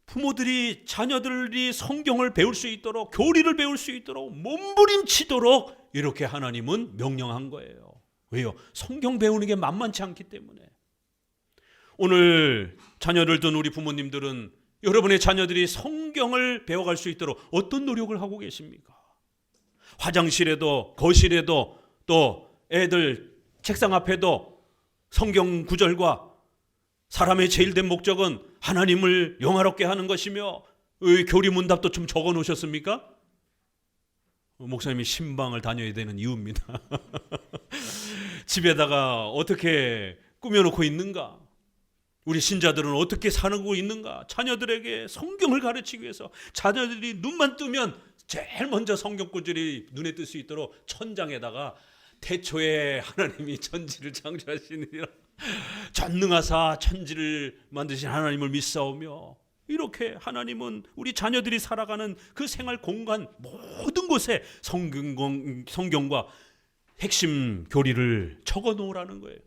부모들이 자녀들이 성경을 배울 수 있도록, 교리를 배울 수 있도록 몸부림치도록 이렇게 하나님은 명령한 거예요. 왜요? 성경 배우는 게 만만치 않기 때문에. 오늘 자녀를 둔 우리 부모님들은 여러분의 자녀들이 성경을 배워갈 수 있도록 어떤 노력을 하고 계십니까? 화장실에도, 거실에도, 또 애들 책상 앞에도 성경 구절과 사람의 제일 된 목적은 하나님을 영화롭게 하는 것이며 교리문답도 좀 적어 놓으셨습니까? 목사님이 신방을 다녀야 되는 이유입니다. 집에다가 어떻게 꾸며놓고 있는가? 우리 신자들은 어떻게 사는고 있는가? 자녀들에게 성경을 가르치기 위해서 자녀들이 눈만 뜨면 제일 먼저 성경 구절이 눈에 뜰 수 있도록 천장에다가 태초에 하나님이 천지를 창조하시니라 전능하사 천지를 만드신 하나님을 믿사오며, 이렇게 하나님은 우리 자녀들이 살아가는 그 생활 공간 모든 곳에 성경과 핵심 교리를 적어 놓으라는 거예요.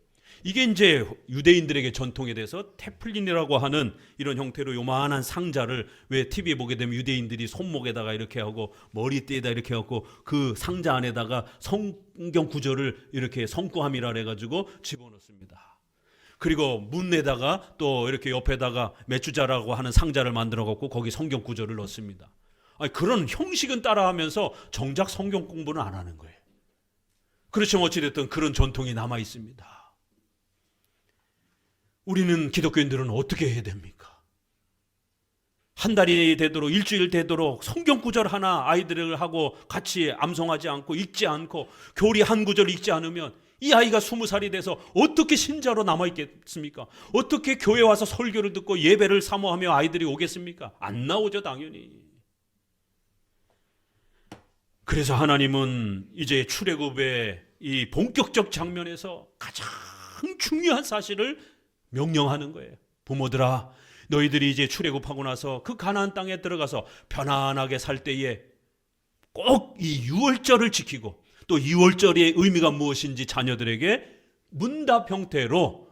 이게 이제 유대인들에게 전통에 대해서 테플린이라고 하는 이런 형태로 요만한 상자를, 왜 TV에 보게 되면 유대인들이 손목에다가 이렇게 하고 머리띠에다 이렇게 하고 그 상자 안에다가 성경 구절을 이렇게 성구함이라 해가지고 집어넣습니다. 그리고 문에다가 또 이렇게 옆에다가 메추자라고 하는 상자를 만들어 갖고 거기 성경 구절을 넣습니다. 아니, 그런 형식은 따라하면서 정작 성경 공부는 안 하는 거예요. 그렇지만 어찌됐든 그런 전통이 남아 있습니다. 우리는 기독교인들은 어떻게 해야 됩니까? 한 달이 되도록, 일주일 되도록 성경 구절 하나 아이들하고 같이 암송하지 않고 읽지 않고 교리 한 구절 읽지 않으면 이 아이가 20살이 돼서 어떻게 신자로 남아있겠습니까? 어떻게 교회 와서 설교를 듣고 예배를 사모하며 아이들이 오겠습니까? 안 나오죠, 당연히. 그래서 하나님은 이제 출애굽의 이 본격적 장면에서 가장 중요한 사실을 명령하는 거예요. 부모들아, 너희들이 이제 출애굽하고 나서 그 가나안 땅에 들어가서 편안하게 살 때에 꼭 이 유월절을 지키고, 또 유월절의 의미가 무엇인지 자녀들에게 문답 형태로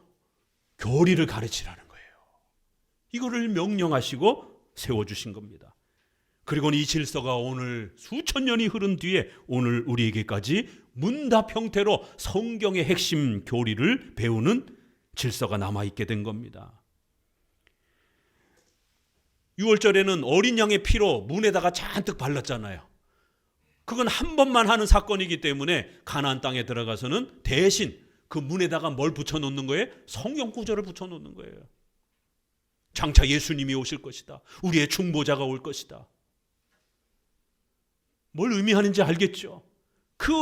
교리를 가르치라는 거예요. 이거를 명령하시고 세워주신 겁니다. 그리고는 이 질서가 오늘 수천 년이 흐른 뒤에 오늘 우리에게까지 문답 형태로 성경의 핵심 교리를 배우는 질서가 남아있게 된 겁니다. 유월절에는 어린 양의 피로 문에다가 잔뜩 발랐잖아요. 그건 한 번만 하는 사건이기 때문에 가나안 땅에 들어가서는 대신 그 문에다가 뭘 붙여놓는 거예요? 성경 구절을 붙여놓는 거예요. 장차 예수님이 오실 것이다. 우리의 중보자가 올 것이다. 뭘 의미하는지 알겠죠? 그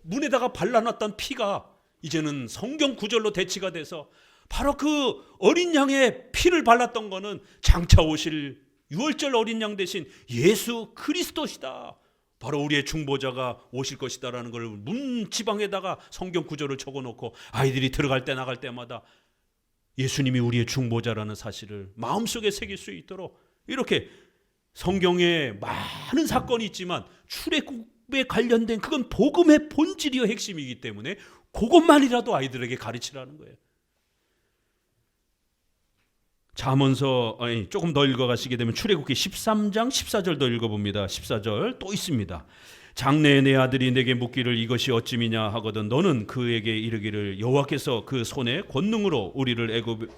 문에다가 발라놨던 피가 이제는 성경 구절로 대치가 돼서 바로 그 어린 양의 피를 발랐던 거는 장차 오실 유월절 어린 양 대신 예수 그리스도시다. 바로 우리의 중보자가 오실 것이다라는 걸 문지방에다가 성경 구절을 적어놓고 아이들이 들어갈 때 나갈 때마다 예수님이 우리의 중보자라는 사실을 마음속에 새길 수 있도록, 이렇게 성경에 많은 사건이 있지만 출애굽에 관련된 그건 복음의 본질이요 핵심이기 때문에 그것만이라도 아이들에게 가르치라는 거예요. 잠언서 조금 더 읽어가시게 되면 출애굽기 13장 14절 더 읽어봅니다. 14절 또 있습니다. 장래에 내 아들이 내게 묻기를 이것이 어찌미냐 하거든 너는 그에게 이르기를 여호와께서 그 손의 권능으로 우리를 애굽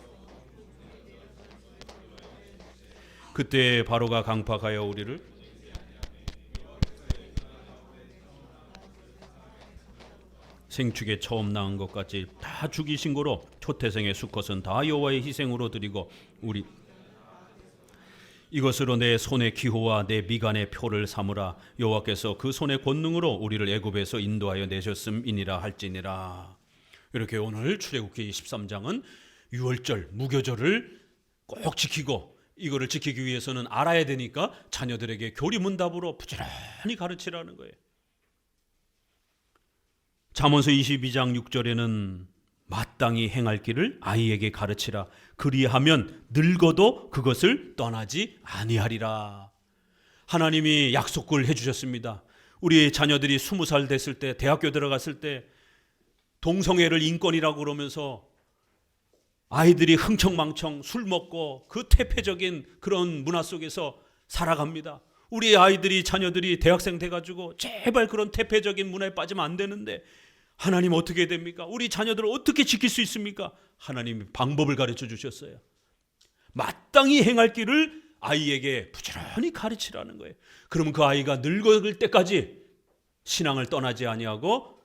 그때 바로가 강팍하여 우리를 생축에 처음 낳은 것까지 다 죽이신 거로 초태생의 수컷은 다 여호와의 희생으로 드리고 우리 이것으로 내 손의 기호와 내 미간의 표를 삼으라. 여호와께서 그 손의 권능으로 우리를 애굽에서 인도하여 내셨음이니라 할지니라. 이렇게 오늘 출애굽기 13장은 유월절 무교절을 꼭 지키고, 이거를 지키기 위해서는 알아야 되니까 자녀들에게 교리문답으로 부지런히 가르치라는 거예요. 잠언서 22장 6절에는 마땅히 행할 길을 아이에게 가르치라. 그리하면 늙어도 그것을 떠나지 아니하리라. 하나님이 약속을 해주셨습니다. 우리 자녀들이 20살 됐을 때, 대학교 들어갔을 때 동성애를 인권이라고 그러면서 아이들이 흥청망청 술 먹고 그 퇴폐적인 그런 문화 속에서 살아갑니다. 우리 아이들이, 자녀들이 대학생 돼가지고 제발 그런 퇴폐적인 문화에 빠지면 안 되는데 하나님 어떻게 해야 됩니까? 우리 자녀들을 어떻게 지킬 수 있습니까? 하나님이 방법을 가르쳐 주셨어요. 마땅히 행할 길을 아이에게 부지런히 가르치라는 거예요. 그러면 그 아이가 늙을 때까지 신앙을 떠나지 아니하고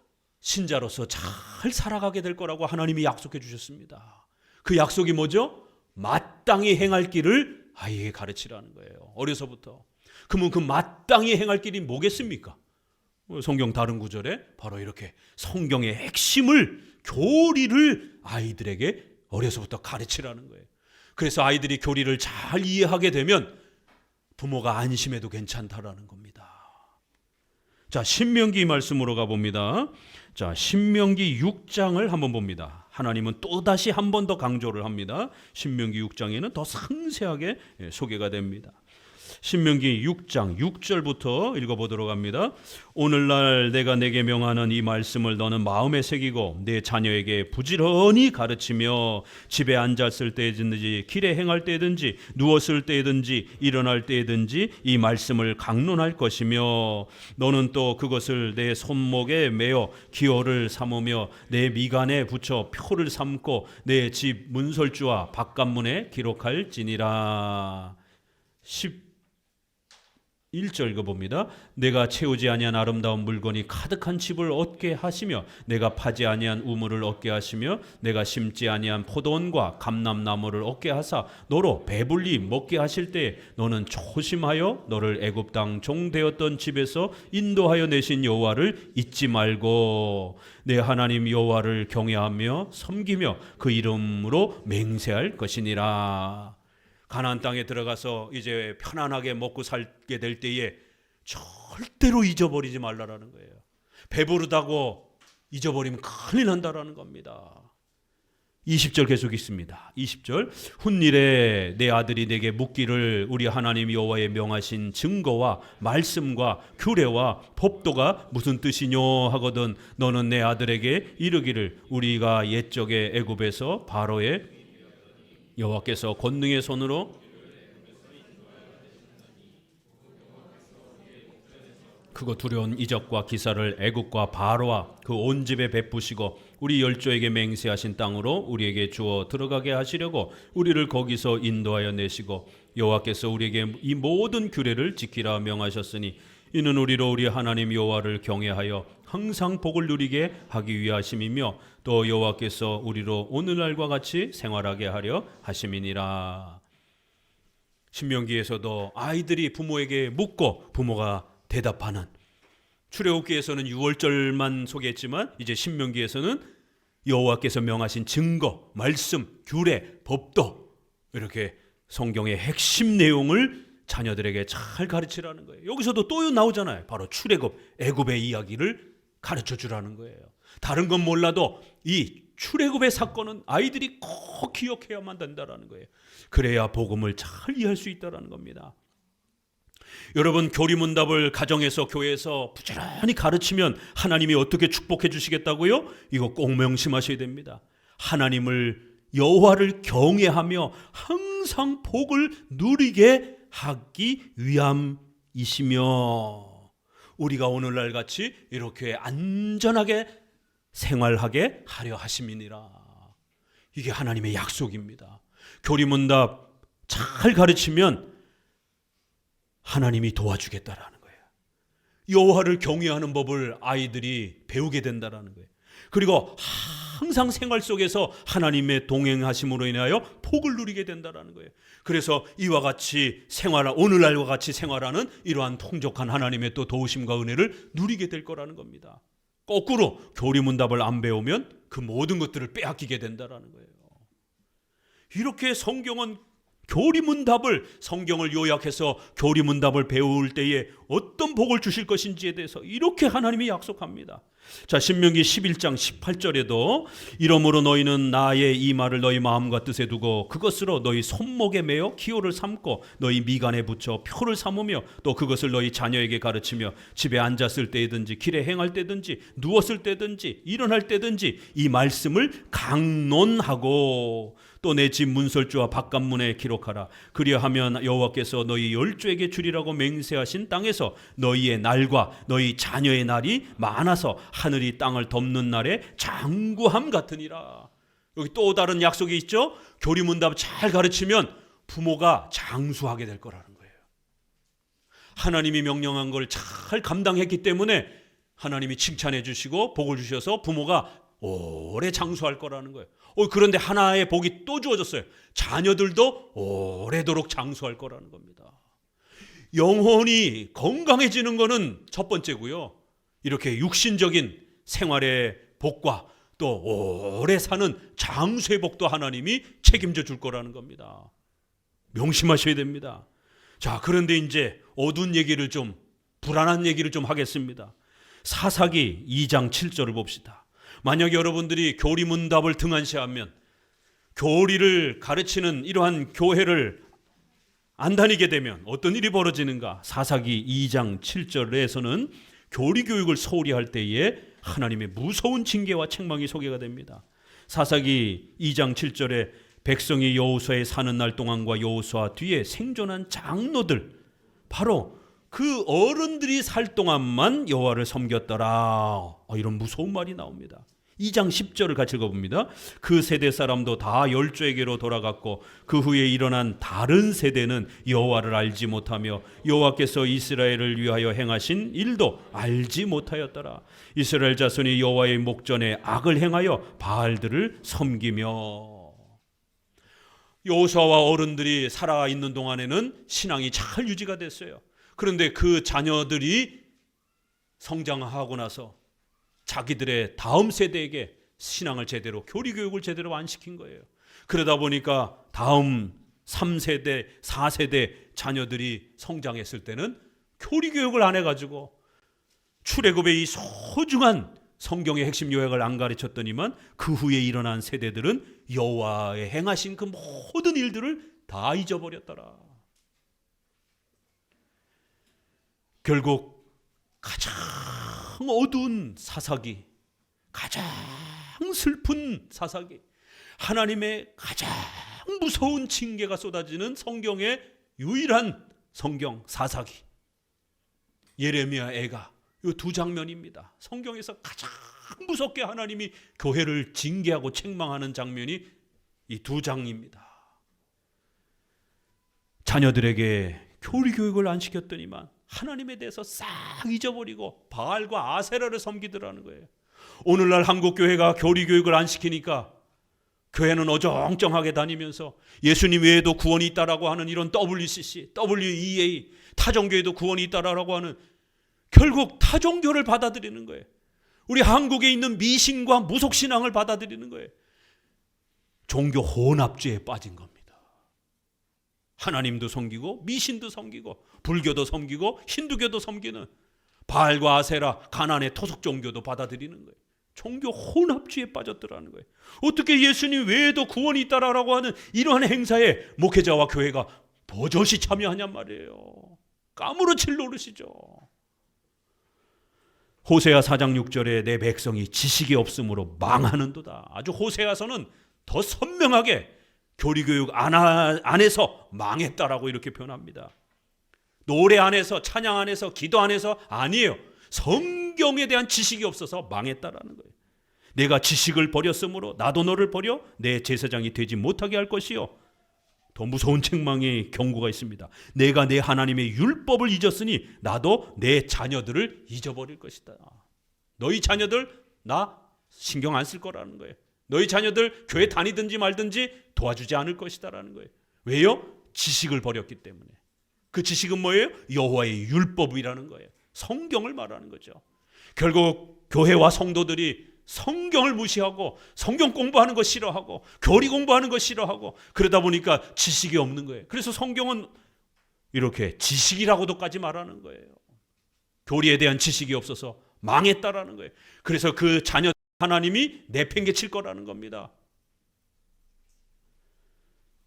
신자로서 잘 살아가게 될 거라고 하나님이 약속해 주셨습니다. 그 약속이 뭐죠? 마땅히 행할 길을 아이에게 가르치라는 거예요. 어려서부터. 그러면 그 마땅히 행할 길이 뭐겠습니까? 성경 다른 구절에 바로 이렇게 성경의 핵심을, 교리를 아이들에게 어려서부터 가르치라는 거예요. 그래서 아이들이 교리를 잘 이해하게 되면 부모가 안심해도 괜찮다라는 겁니다. 자, 신명기 말씀으로 가봅니다. 자, 신명기 6장을 한번 봅니다. 하나님은 또다시 한 번 더 강조를 합니다. 신명기 6장에는 더 상세하게 소개가 됩니다. 신명기 6장 6절부터 읽어보도록 합니다. 오늘날 내가 내게 명하는 이 말씀을 너는 마음에 새기고 내 자녀에게 부지런히 가르치며 집에 앉았을 때든지 길에 행할 때든지 누웠을 때든지 일어날 때든지 이 말씀을 강론할 것이며 너는 또 그것을 내 손목에 매어 기호를 삼으며 내 미간에 붙여 표를 삼고 내 집 문설주와 바깥문에 기록할지니라. 1절 읽어봅니다. 내가 채우지 아니한 아름다운 물건이 가득한 집을 얻게 하시며 내가 파지 아니한 우물을 얻게 하시며 내가 심지 아니한 포도원과 감람나무를 얻게 하사 너로 배불리 먹게 하실 때에 너는 조심하여 너를 애굽 땅 종 되었던 집에서 인도하여 내신 여호와를 잊지 말고 내 하나님 여호와를 경외하며 섬기며 그 이름으로 맹세할 것이니라. 가나안 땅에 들어가서 이제 편안하게 먹고 살게 될 때에 절대로 잊어버리지 말라라는 거예요. 배부르다고 잊어버리면 큰일 난다라는 겁니다. 20절 계속 있습니다. 20절 훗일에 내 아들이 내게 묻기를 우리 하나님 여호와의 명하신 증거와 말씀과 규례와 법도가 무슨 뜻이뇨 하거든 너는 내 아들에게 이르기를 우리가 옛적에 애굽에서 바로의 여호와께서 권능의 손으로 크고 두려운 이적과 기사를 애굽과 바로와 그 온 집에 베푸시고 우리 열조에게 맹세하신 땅으로 우리에게 주어 들어가게 하시려고 우리를 거기서 인도하여 내시고 여호와께서 우리에게 이 모든 규례를 지키라 명하셨으니 이는 우리로 우리 하나님 여호와를 경외하여 항상 복을 누리게 하기 위하심이며 또 여호와께서 우리로 오늘날과 같이 생활하게 하려 하심이니라. 신명기에서도 아이들이 부모에게 묻고 부모가 대답하는, 출애굽기에서는 6월절만 소개했지만 이제 신명기에서는 여호와께서 명하신 증거, 말씀, 규례, 법도 이렇게 성경의 핵심 내용을 자녀들에게 잘 가르치라는 거예요. 여기서도 또 나오잖아요. 바로 출애굽, 애굽의 이야기를 가르쳐 주라는 거예요. 다른 건 몰라도 이 출애굽의 사건은 아이들이 꼭 기억해야만 된다는 거예요. 그래야 복음을 잘 이해할 수 있다는 겁니다. 여러분, 교리문답을 가정에서 교회에서 부지런히 가르치면 하나님이 어떻게 축복해 주시겠다고요? 이거 꼭 명심하셔야 됩니다. 하나님을, 여호와를 경외하며 항상 복을 누리게 하기 위함이시며 우리가 오늘날 같이 이렇게 안전하게 생활하게 하려 하심이니라. 이게 하나님의 약속입니다. 교리문답 잘 가르치면 하나님이 도와주겠다라는 거예요. 여호와를 경외하는 법을 아이들이 배우게 된다라는 거예요. 그리고 항상 생활 속에서 하나님의 동행하심으로 인하여 복을 누리게 된다라는 거예요. 그래서 이와 같이 오늘날과 같이 생활하는 이러한 풍족한 하나님의 또 도우심과 은혜를 누리게 될 거라는 겁니다. 거꾸로 교리문답을 안 배우면 그 모든 것들을 빼앗기게 된다라는 거예요. 이렇게 성경은 교리문답을, 성경을 요약해서 교리문답을 배울 때에 어떤 복을 주실 것인지에 대해서 이렇게 하나님이 약속합니다. 자, 신명기 11장 18절에도 이러므로 너희는 나의 이 말을 너희 마음과 뜻에 두고 그것으로 너희 손목에 매어 기호를 삼고 너희 미간에 붙여 표를 삼으며 또 그것을 너희 자녀에게 가르치며 집에 앉았을 때든지 길에 행할 때든지 누웠을 때든지 일어날 때든지 이 말씀을 강론하고 또 내 집 문설주와 바깥문에 기록하라. 그리하면 여호와께서 너희 열조에게 주리라고 맹세하신 땅에서 너희의 날과 너희 자녀의 날이 많아서 하늘이 땅을 덮는 날에 장구함 같으니라. 여기 또 다른 약속이 있죠. 교리문답 잘 가르치면 부모가 장수하게 될 거라는 거예요. 하나님이 명령한 걸 잘 감당했기 때문에 하나님이 칭찬해 주시고 복을 주셔서 부모가 오래 장수할 거라는 거예요. 그런데 하나의 복이 또 주어졌어요. 자녀들도 오래도록 장수할 거라는 겁니다. 영혼이 건강해지는 것은 첫 번째고요. 이렇게 육신적인 생활의 복과 또 오래 사는 장수의 복도 하나님이 책임져 줄 거라는 겁니다. 명심하셔야 됩니다. 자, 그런데 이제 어두운 얘기를 좀, 불안한 얘기를 좀 하겠습니다. 사사기 2장 7절을 봅시다. 만약 여러분들이 교리문답을 등한시하면 교리를 가르치는 이러한 교회를 안 다니게 되면 어떤 일이 벌어지는가? 사사기 2장 7절에서는 교리교육을 소홀히 할 때에 하나님의 무서운 징계와 책망이 소개가 됩니다. 사사기 2장 7절에 백성이 여호수아에 사는 날 동안과 여호수아 뒤에 생존한 장로들, 바로 그 어른들이 살 동안만 여호와를 섬겼더라. 이런 무서운 말이 나옵니다. 2장 10절을 같이 읽어봅니다. 그 세대 사람도 다 열조에게로 돌아갔고 그 후에 일어난 다른 세대는 여호와를 알지 못하며 여호와께서 이스라엘을 위하여 행하신 일도 알지 못하였더라. 이스라엘 자손이 여호와의 목전에 악을 행하여 바알들을 섬기며. 여호수아와 어른들이 살아있는 동안에는 신앙이 잘 유지가 됐어요. 그런데 그 자녀들이 성장하고 나서 자기들의 다음 세대에게 신앙을 제대로, 교리교육을 제대로 안 시킨 거예요. 그러다 보니까 다음 3세대, 4세대 자녀들이 성장했을 때는 교리교육을 안 해가지고 출애굽의 이 소중한 성경의 핵심 요약을 안 가르쳤더니만 그 후에 일어난 세대들은 여호와의 행하신 그 모든 일들을 다 잊어버렸더라. 결국 가장 어두운 사사기, 가장 슬픈 사사기, 하나님의 가장 무서운 징계가 쏟아지는 성경의 유일한 성경 사사기, 예레미야 애가, 이 두 장면입니다. 성경에서 가장 무섭게 하나님이 교회를 징계하고 책망하는 장면이 이 두 장입니다. 자녀들에게 교리교육을 안 시켰더니만 하나님에 대해서 싹 잊어버리고 바알과 아세라를 섬기더라는 거예요. 오늘날 한국교회가 교리교육을 안 시키니까 교회는 어정쩡하게 다니면서 예수님 외에도 구원이 있다라고 하는 이런 WCC, WEA, 타종교에도 구원이 있다라고 하는, 결국 타종교를 받아들이는 거예요. 우리 한국에 있는 미신과 무속신앙을 받아들이는 거예요. 종교 혼합주의에 빠진 겁니다. 하나님도 섬기고 미신도 섬기고 불교도 섬기고 힌두교도 섬기는 바알과 아세라, 가나안의 토속 종교도 받아들이는 거예요. 종교 혼합주의에 빠졌더라는 거예요. 어떻게 예수님 외에도 구원이 있다라고 하는 이러한 행사에 목회자와 교회가 버젓이 참여하냔 말이에요. 까무러칠 노릇이죠. 호세아 4장 6절에 내 백성이 지식이 없으므로 망하는도다. 아주 호세아서는 더 선명하게 교리교육 안에서 망했다라고 이렇게 표현합니다. 노래 안에서, 찬양 안에서, 기도 안에서 아니에요. 성경에 대한 지식이 없어서 망했다라는 거예요. 내가 지식을 버렸으므로 나도 너를 버려 내 제사장이 되지 못하게 할 것이요. 더 무서운 책망의 경고가 있습니다. 내가 내 하나님의 율법을 잊었으니 나도 내 자녀들을 잊어버릴 것이다. 너희 자녀들 나 신경 안 쓸 거라는 거예요. 너희 자녀들 교회 다니든지 말든지 도와주지 않을 것이다라는 거예요. 왜요? 지식을 버렸기 때문에. 그 지식은 뭐예요? 여호와의 율법이라는 거예요. 성경을 말하는 거죠. 결국 교회와 성도들이 성경을 무시하고 성경 공부하는 거 싫어하고 교리 공부하는 거 싫어하고 그러다 보니까 지식이 없는 거예요. 그래서 성경은 이렇게 지식이라고도까지 말하는 거예요. 교리에 대한 지식이 없어서 망했다라는 거예요. 그래서 그 자녀 하나님이 내팽개칠 거라는 겁니다.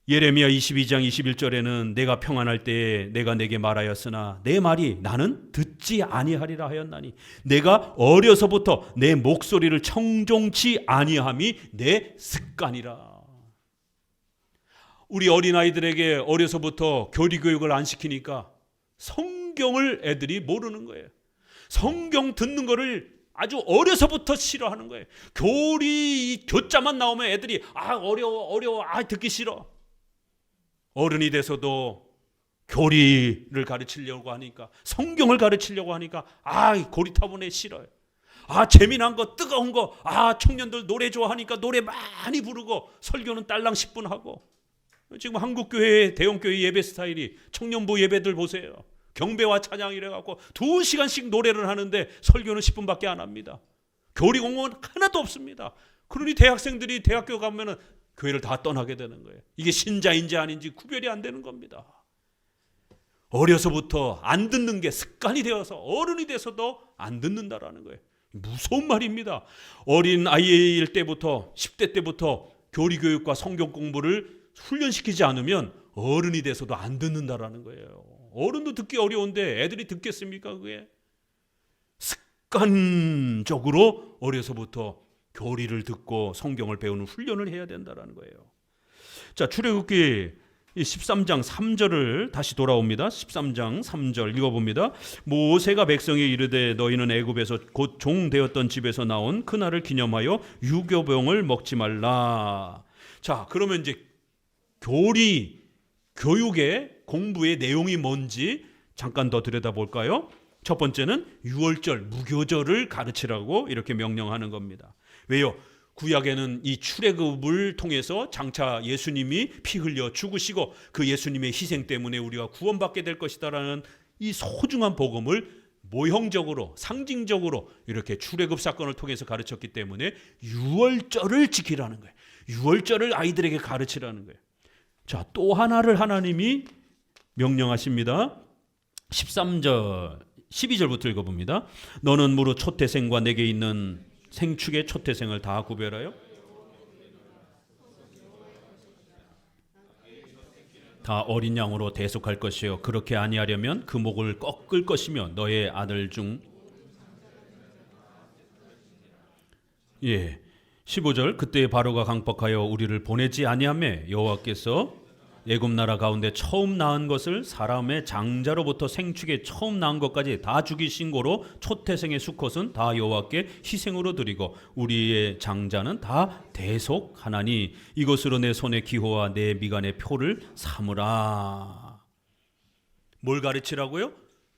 예레미야 22장 21절에는 내가 평안할 때에 내가 내게 말하였으나 내 말이 나는 듣지 아니하리라 하였나니 내가 어려서부터 내 목소리를 청종치 아니함이 내 습관이라. 우리 어린아이들에게 어려서부터 교리교육을 안 시키니까 성경을 애들이 모르는 거예요. 성경 듣는 거를 아주 어려서부터 싫어하는 거예요. 교리 교자만 나오면 애들이 어려워 듣기 싫어. 어른이 돼서도 교리를 가르치려고 하니까, 성경을 가르치려고 하니까 고리타분해 싫어요. 재미난 거, 뜨거운 거, 청년들 노래 좋아하니까 노래 많이 부르고 설교는 딸랑 10분 하고. 지금 한국교회 대형교회 예배 스타일이 청년부 예배들 보세요. 경배와 찬양 이래갖고 2시간씩 노래를 하는데 설교는 10분밖에 안 합니다. 교리 공부는 하나도 없습니다. 그러니 대학생들이 대학교 가면은 교회를 다 떠나게 되는 거예요. 이게 신자인지 아닌지 구별이 안 되는 겁니다. 어려서부터 안 듣는 게 습관이 되어서 어른이 돼서도 안 듣는다라는 거예요. 무서운 말입니다. 어린 아이일 때부터 10대 때부터 교리 교육과 성경 공부를 훈련시키지 않으면 어른이 돼서도 안 듣는다라는 거예요. 어른도 듣기 어려운데 애들이 듣겠습니까? 그게 습관적으로 어려서부터 교리를 듣고 성경을 배우는 훈련을 해야 된다라는 거예요. 자, 출애굽기 13장 3절을 다시 돌아옵니다. 13장 3절 읽어봅니다. 모세가 백성에 이르되 너희는 애굽에서 곧 종 되었던 집에서 나온 그날을 기념하여 유교병을 먹지 말라. 자, 그러면 이제 교육의 공부의 내용이 뭔지 잠깐 더 들여다볼까요? 첫 번째는 유월절, 무교절을 가르치라고 이렇게 명령하는 겁니다. 왜요? 구약에는 이 출애굽을 통해서 장차 예수님이 피 흘려 죽으시고 그 예수님의 희생 때문에 우리가 구원받게 될 것이다라는 이 소중한 복음을 모형적으로 상징적으로 이렇게 출애굽 사건을 통해서 가르쳤기 때문에 유월절을 지키라는 거예요. 유월절을 아이들에게 가르치라는 거예요. 자, 또 하나를 하나님이 명령하십니다. 13절 12절부터 읽어봅니다. 너는 무릇 초태생과 내게 있는 생축의 초태생을 다 구별하여 다 어린 양으로 대속할 것이요 그렇게 아니하려면 그 목을 꺾을 것이며 너의 아들 중 15절 그때 바로가 강박하여 우리를 보내지 아니하매 여호와께서 애굽 나라 가운데 처음 낳은 것을 사람의 장자로부터 생축에 처음 낳은 것까지 다 죽이신 고로 초태생의 수컷은 다 여호와께 희생으로 드리고 우리의 장자는 다 대속하나니 이것으로 내 손의 기호와 내 미간의 표를 삼으라. 뭘 가르치라고요?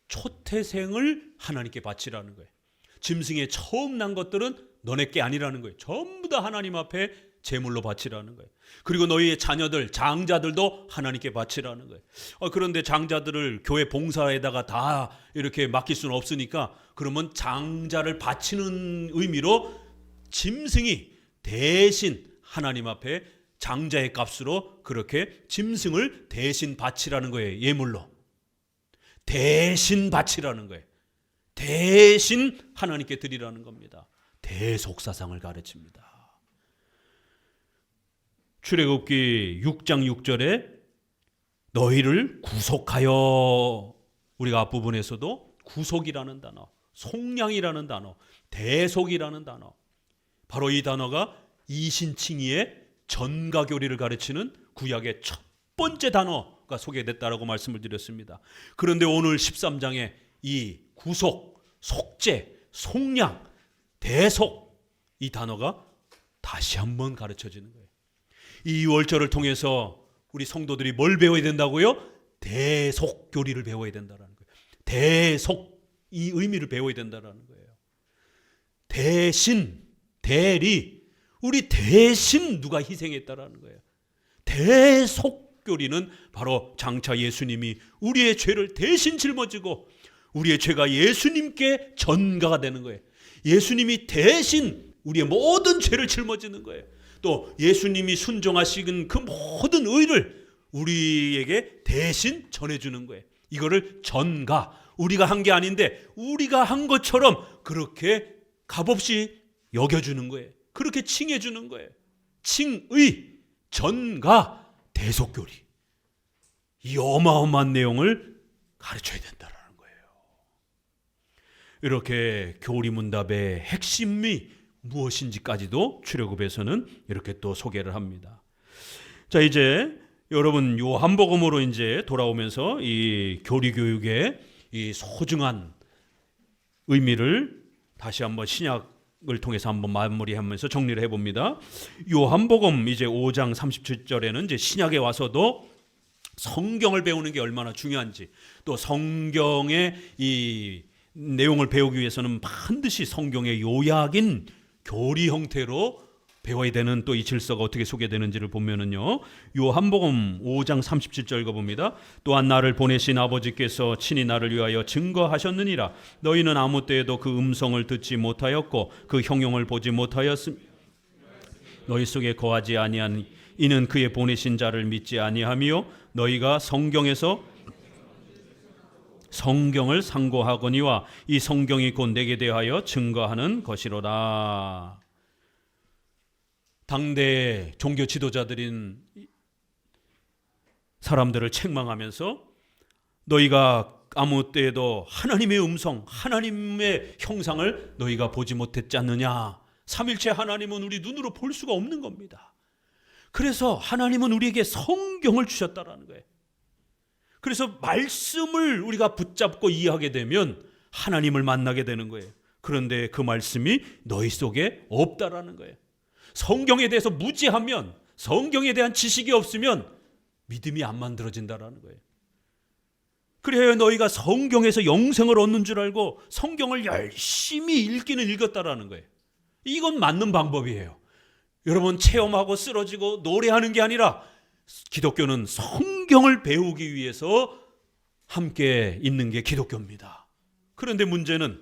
초태생을 하나님께 바치라는 거예요. 짐승에 처음 난 것들은 너네 게 아니라는 거예요. 전부 다 하나님 앞에 제물로 바치라는 거예요. 그리고 너희의 자녀들, 장자들도 하나님께 바치라는 거예요. 그런데 장자들을 교회 봉사에다가 다 이렇게 맡길 수는 없으니까 그러면 장자를 바치는 의미로 짐승이 대신 하나님 앞에 장자의 값으로 그렇게 짐승을 대신 바치라는 거예요. 예물로. 대신 바치라는 거예요. 대신 하나님께 드리라는 겁니다. 대속사상을 가르칩니다. 출애굽기 6장 6절에 너희를 구속하여, 우리가 앞부분에서도 구속이라는 단어, 속량이라는 단어, 대속이라는 단어, 바로 이 단어가 이신칭의의 전가교리를 가르치는 구약의 첫 번째 단어가 소개됐다라고 말씀을 드렸습니다. 그런데 오늘 13장에 이 구속, 속죄, 속량, 대속, 이 단어가 다시 한번 가르쳐지는 거예요. 이 유월절을 통해서 우리 성도들이 뭘 배워야 된다고요? 대속 교리를 배워야 된다는 거예요. 대속, 이 의미를 배워야 된다는 거예요. 대신, 대리, 우리 대신 누가 희생했다라는 거예요. 대속 교리는 바로 장차 예수님이 우리의 죄를 대신 짊어지고 우리의 죄가 예수님께 전가가 되는 거예요. 예수님이 대신 우리의 모든 죄를 짊어지는 거예요. 또 예수님이 순종하신 그 모든 의를 우리에게 대신 전해주는 거예요. 이거를 전가, 우리가 한 게 아닌데 우리가 한 것처럼 그렇게 값없이 여겨주는 거예요. 그렇게 칭해주는 거예요. 칭의, 전가, 대속교리, 이 어마어마한 내용을 가르쳐야 된다는 거예요. 이렇게 교리문답의 핵심이 무엇인지까지도 출애굽에서는 이렇게 또 소개를 합니다. 자, 이제 여러분 요한복음으로 이제 돌아오면서 이 교리 교육의 이 소중한 의미를 다시 한번 신약을 통해서 한번 마무리하면서 정리를 해봅니다. 요한복음 이제 5장 37절에는 이제 신약에 와서도 성경을 배우는 게 얼마나 중요한지, 또 성경의 이 내용을 배우기 위해서는 반드시 성경의 요약인 교리 형태로 배워야 되는 또 이 질서가 어떻게 소개되는지를 보면은요, 요한복음 5장 37절 읽어봅니다. 또한 나를 보내신 아버지께서 친히 나를 위하여 증거하셨느니라. 너희는 아무 때에도 그 음성을 듣지 못하였고 그 형용을 보지 못하였음. 너희 속에 거하지 아니한 이는 그의 보내신 자를 믿지 아니하며 너희가 성경을 상고하거니와 이 성경이 곧 내게 대하여 증거하는 것이로다. 당대 종교 지도자들인 사람들을 책망하면서 너희가 아무 때에도 하나님의 음성, 하나님의 형상을 너희가 보지 못했지 않느냐. 삼일체 하나님은 우리 눈으로 볼 수가 없는 겁니다. 그래서 하나님은 우리에게 성경을 주셨다라는 거예요. 그래서 말씀을 우리가 붙잡고 이해하게 되면 하나님을 만나게 되는 거예요. 그런데 그 말씀이 너희 속에 없다라는 거예요. 성경에 대해서 무지하면, 성경에 대한 지식이 없으면 믿음이 안 만들어진다라는 거예요. 그래야 너희가 성경에서 영생을 얻는 줄 알고 성경을 열심히 읽기는 읽었다라는 거예요. 이건 맞는 방법이에요. 여러분, 체험하고 쓰러지고 노래하는 게 아니라 기독교는 성경을 배우기 위해서 함께 있는 게 기독교입니다. 그런데 문제는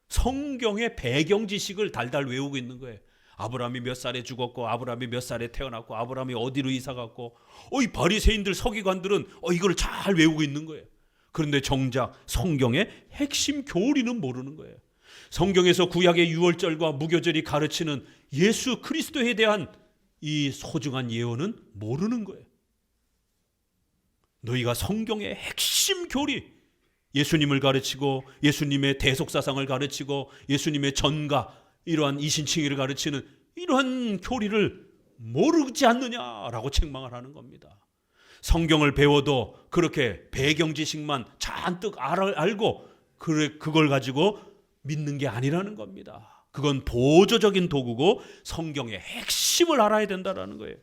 성경의 배경 지식을 달달 외우고 있는 거예요. 아브라함이 몇 살에 죽었고, 아브라함이 몇 살에 태어났고, 아브라함이 어디로 이사 갔고, 이 바리새인들 서기관들은 이걸 잘 외우고 있는 거예요. 그런데 정작 성경의 핵심 교리는 모르는 거예요. 성경에서 구약의 유월절과 무교절이 가르치는 예수 그리스도에 대한 이 소중한 예언은 모르는 거예요. 너희가 성경의 핵심 교리, 예수님을 가르치고 예수님의 대속사상을 가르치고 예수님의 전가, 이러한 이신칭의를 가르치는 이러한 교리를 모르지 않느냐라고 책망을 하는 겁니다. 성경을 배워도 그렇게 배경 지식만 잔뜩 알고 그걸 가지고 믿는 게 아니라는 겁니다. 그건 보조적인 도구고 성경의 핵심을 알아야 된다는 거예요.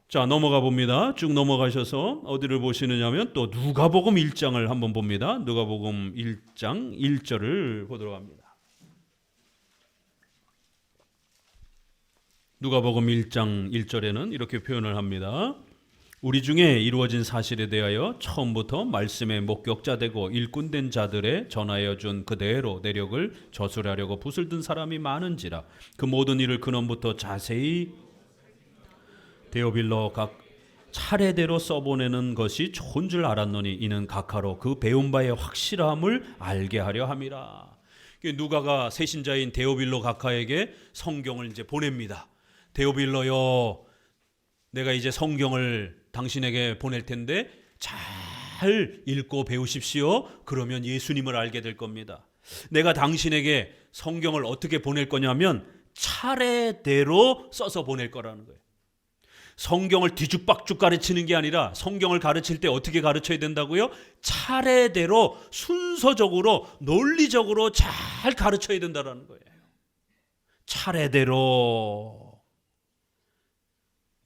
자, 넘어가 봅니다. 쭉 넘어가셔서 어디를 보시느냐면 또 누가복음 1장을 한번 봅니다. 누가복음 1장 1절을 보도록 합니다. 누가복음 1장 1절에는 이렇게 표현을 합니다. 우리 중에 이루어진 사실에 대하여 처음부터 말씀의 목격자 되고 일꾼된 자들의 전하여 준 그대로 내력을 저술하려고 붓을 든 사람이 많은지라. 그 모든 일을 근원부터 자세히 데오빌로 각 차례대로 써보내는 것이 좋은 줄 알았노니 이는 각하로 그 배운 바의 확실함을 알게 하려 함이라. 누가가 세신자인 데오빌로 각하에게 성경을 이제 보냅니다. 데오빌로요, 내가 이제 성경을 당신에게 보낼 텐데 잘 읽고 배우십시오. 그러면 예수님을 알게 될 겁니다. 내가 당신에게 성경을 어떻게 보낼 거냐면 차례대로 써서 보낼 거라는 거예요. 성경을 뒤죽박죽 가르치는 게 아니라 성경을 가르칠 때 어떻게 가르쳐야 된다고요? 차례대로 순서적으로 논리적으로 잘 가르쳐야 된다는 거예요. 차례대로.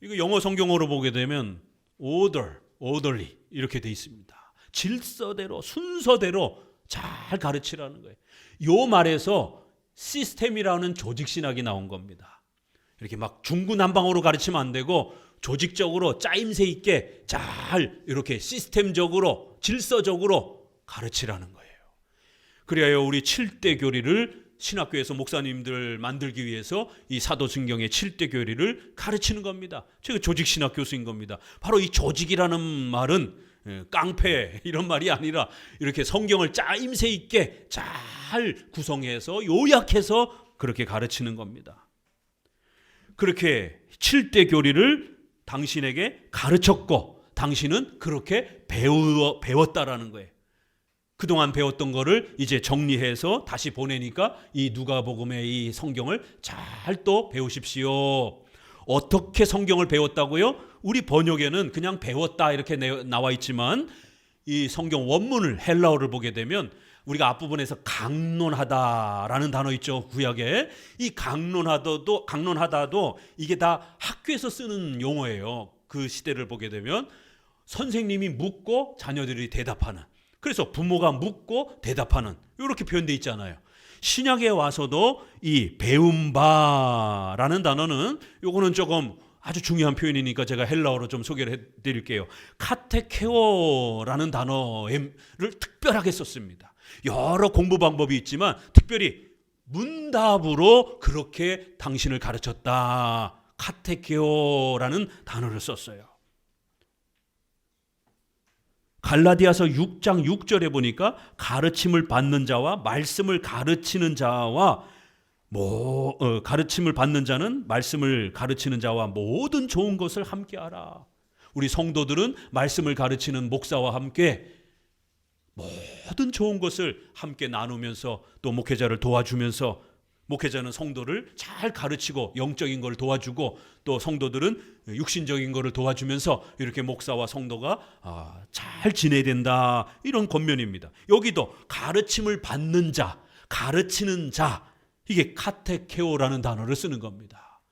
이거 영어 성경어로 보게 되면 orderly 이렇게 돼 있습니다. 질서대로 순서대로 잘 가르치라는 거예요. 요 말에서 시스템이라는 조직신학이 나온 겁니다. 이렇게 막 중구난방으로 가르치면 안 되고 조직적으로 짜임새 있게 잘 이렇게 시스템적으로 질서적으로 가르치라는 거예요. 그래야 우리 7대 교리를 신학교에서 목사님들 만들기 위해서 이 사도신경의 7대 교리를 가르치는 겁니다. 제가 조직신학 교수인 겁니다. 바로 이 조직이라는 말은 깡패 이런 말이 아니라 이렇게 성경을 짜임새 있게 잘 구성해서 요약해서 그렇게 가르치는 겁니다. 그렇게 7대 교리를 당신에게 가르쳤고 당신은 그렇게 배웠다라는 거예요. 그동안 배웠던 거를 이제 정리해서 다시 보내니까 이 누가복음의 이 성경을 잘 또 배우십시오. 어떻게 성경을 배웠다고요? 우리 번역에는 그냥 배웠다 이렇게 나와 있지만 이 성경 원문을 헬라어를 보게 되면 우리가 앞부분에서 강론하다라는 단어 있죠. 구약에. 이 강론하다도 이게 다 학교에서 쓰는 용어예요. 그 시대를 보게 되면 선생님이 묻고 자녀들이 대답하는 그래서 부모가 묻고 대답하는 이렇게 표현되어 있잖아요. 신약에 와서도 이 배운 바라는 단어는 요거는 조금 아주 중요한 표현이니까 제가 헬라어로 좀 소개를 해드릴게요. 카테케오라는 단어를 특별하게 썼습니다. 여러 공부 방법이 있지만 특별히 문답으로 그렇게 당신을 가르쳤다. 카테케오라는 단어를 썼어요. 갈라디아서 6장 6절에 보니까 가르침을 받는 자와 말씀을 가르치는 자와 가르침을 받는 자는 말씀을 가르치는 자와 모든 좋은 것을 함께하라. 우리 성도들은 말씀을 가르치는 목사와 함께 모든 좋은 것을 함께 나누면서 또 목회자를 도와주면서 목회자는 성도를 잘 가르치고 영적인 걸 도와주고 또 성도들은 육신적인 거를 도와주면서 이렇게 목사와 성도가 잘 지내야 된다. 이런 권면입니다. 여기도 가르침을 받는 자, 가르치는 자, 이게 카테케오라는 단어를 쓰는 겁니다.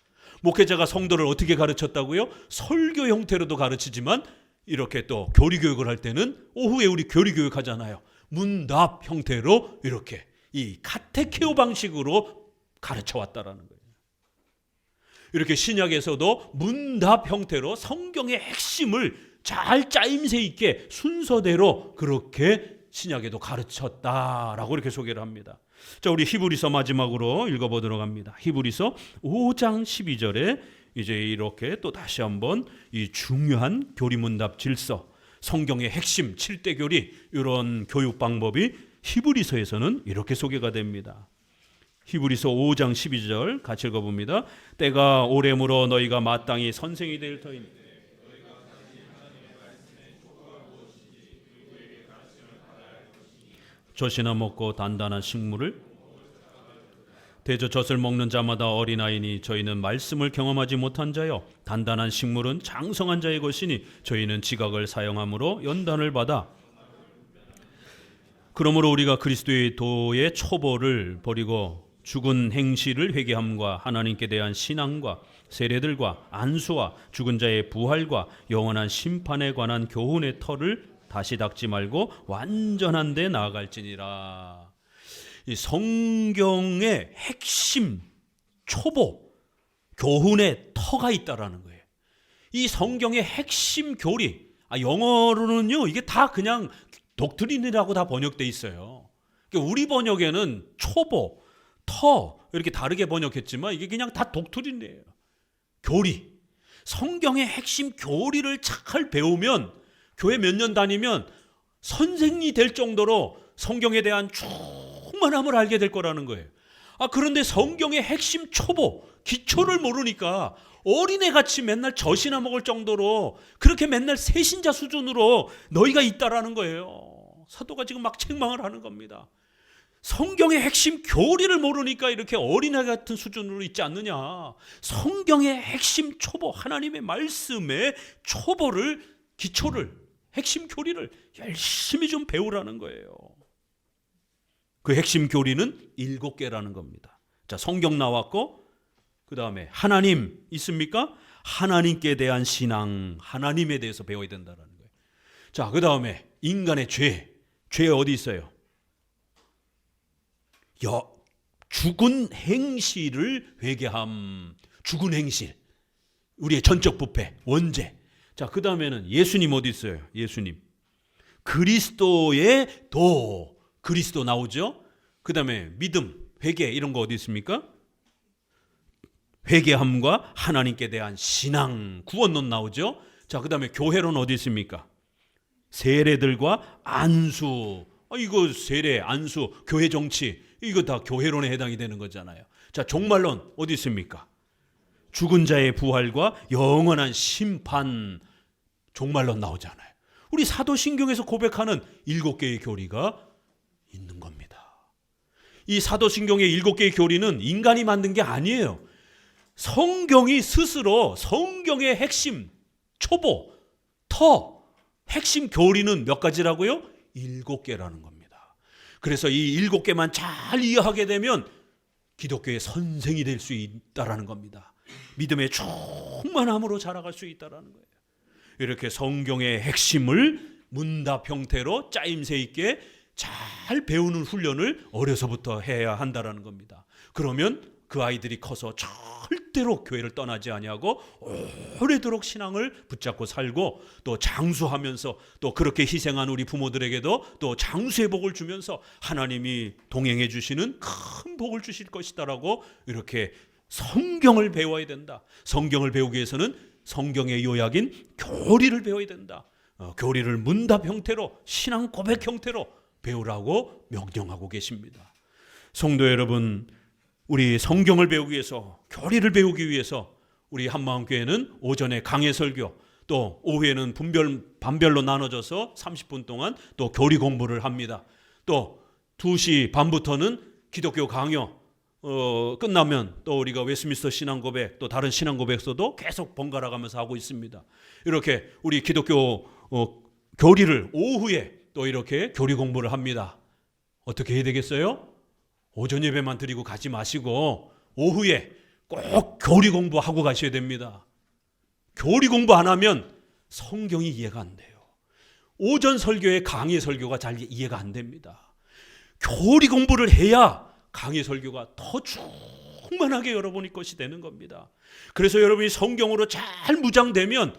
목회자가 성도를 어떻게 가르쳤다고요? 설교 형태로도 가르치지만 이렇게 또 교리교육을 할 때는 오후에 우리 교리교육 하잖아요. 문답 형태로 이렇게 이 카테케오 방식으로 가르쳐 왔다라는 거예요. 이렇게 신약에서도 문답 형태로 성경의 핵심을 잘 짜임새 있게 순서대로 그렇게 신약에도 가르쳤다라고 이렇게 소개를 합니다. 자, 우리 히브리서 마지막으로 읽어보도록 합니다. 히브리서 5장 12절에 이제 이렇게 또 다시 한번 이 중요한 교리문답 질서, 성경의 핵심 7대 교리 이런 교육 방법이 히브리서에서는 이렇게 소개가 됩니다. 히브리서 5장 12절 같이 읽어봅니다. 때가 오래므로 너희가 마땅히 선생이 될 터이니 젖이나 먹고 단단한 식물을 대저 젖을 먹는 자마다 어린아이니 저희는 말씀을 경험하지 못한 자여 단단한 식물은 장성한 자의 것이니 저희는 지각을 사용함으로 연단을 받아 그러므로 우리가 그리스도의 도의 초보를 버리고 죽은 행실을 회개함과 하나님께 대한 신앙과 세례들과 안수와 죽은 자의 부활과 영원한 심판에 관한 교훈의 터를 다시 닦지 말고 완전한 데 나아갈지니라. 이 성경의 핵심 초보 교훈의 터가 있다라는 거예요. 이 성경의 핵심 교리, 영어로는요 이게 다 그냥 독트린이라고 다 번역돼 있어요. 그러니까 우리 번역에는 초보, 터 이렇게 다르게 번역했지만 이게 그냥 다 독트린이에요. 교리, 성경의 핵심 교리를 잘 배우면 교회 몇 년 다니면 선생이 될 정도로 성경에 대한 충만함을 알게 될 거라는 거예요. 그런데 성경의 핵심 초보, 기초를 모르니까 어린애같이 맨날 젖이나 먹을 정도로 그렇게 맨날 세신자 수준으로 너희가 있다라는 거예요. 사도가 지금 막 책망을 하는 겁니다. 성경의 핵심 교리를 모르니까 이렇게 어린애 같은 수준으로 있지 않느냐. 성경의 핵심 초보, 하나님의 말씀의 초보를, 기초를, 핵심 교리를 열심히 좀 배우라는 거예요. 그 핵심 교리는 7개라는 겁니다. 자, 성경 나왔고 그 다음에 하나님 있습니까? 하나님께 대한 신앙, 하나님에 대해서 배워야 된다는 거예요. 자, 그 다음에 인간의 죄 어디 있어요? 죽은 행실을 회개함. 죽은 행실, 우리의 전적 부패, 원죄. 자, 그 다음에는 예수님 어디 있어요? 예수님 그리스도의 도, 그리스도 나오죠. 그 다음에 믿음, 회개 이런 거 어디 있습니까? 회개함과 하나님께 대한 신앙, 구원론 나오죠. 자, 그 다음에 교회론 어디 있습니까? 세례들과 안수. 이거 세례, 안수, 교회 정치 이거 다 교회론에 해당이 되는 거잖아요. 자, 종말론 어디 있습니까? 죽은 자의 부활과 영원한 심판, 종말론 나오잖아요. 우리 사도신경에서 고백하는 7개의 교리가 있는 겁니다. 이 사도신경의 7개의 교리는 인간이 만든 게 아니에요. 성경이 스스로 성경의 핵심, 초보, 터, 핵심 교리는 몇 가지라고요? 7개라는 겁니다. 그래서 이 7개만 잘 이해하게 되면 기독교의 선생이 될 수 있다라는 겁니다. 믿음의 충만함으로 자라갈 수 있다라는 거예요. 이렇게 성경의 핵심을 문답 형태로 짜임새 있게 잘 배우는 훈련을 어려서부터 해야 한다라는 겁니다. 그러면 그 아이들이 커서 절대로 교회를 떠나지 아니하고 오래도록 신앙을 붙잡고 살고 또 장수하면서 또 그렇게 희생한 우리 부모들에게도 또 장수의 복을 주면서 하나님이 동행해 주시는 큰 복을 주실 것이다라고 이렇게 성경을 배워야 된다. 성경을 배우기 위해서는 성경의 요약인 교리를 배워야 된다. 교리를 문답 형태로 신앙 고백 형태로 배우라고 명령하고 계십니다. 성도 여러분, 우리 성경을 배우기 위해서 교리를 배우기 위해서 우리 한마음교회는 오전에 강해 설교 또 오후에는 반별로 나눠져서 30분 동안 또 교리 공부를 합니다. 또 2시 반부터는 기독교 강요 끝나면 또 우리가 웨스트민스터 신앙고백 또 다른 신앙고백서도 계속 번갈아 가면서 하고 있습니다. 이렇게 우리 기독교 교리를 오후에 또 이렇게 교리 공부를 합니다. 어떻게 해야 되겠어요? 오전 예배만 드리고 가지 마시고 오후에 꼭 교리 공부하고 가셔야 됩니다. 교리 공부 안 하면 성경이 이해가 안 돼요. 오전 설교에 강의 설교가 잘 이해가 안 됩니다. 교리 공부를 해야 강의 설교가 더 충만하게 여러분의 것이 되는 겁니다. 그래서 여러분이 성경으로 잘 무장되면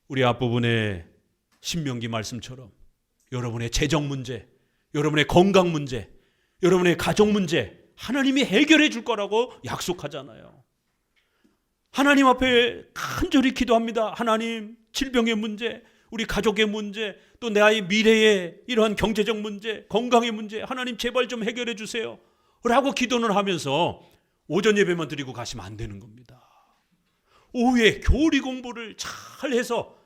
우리 앞부분의 신명기 말씀처럼 여러분의 재정 문제, 여러분의 건강 문제, 여러분의 가족 문제 하나님이 해결해 줄 거라고 약속하잖아요. 하나님 앞에 간절히 기도합니다. 하나님, 질병의 문제, 우리 가족의 문제, 또 내 아이 미래의 이러한 경제적 문제, 건강의 문제 하나님 제발 좀 해결해 주세요 라고 기도는 하면서 오전 예배만 드리고 가시면 안 되는 겁니다. 오후에 교리 공부를 잘 해서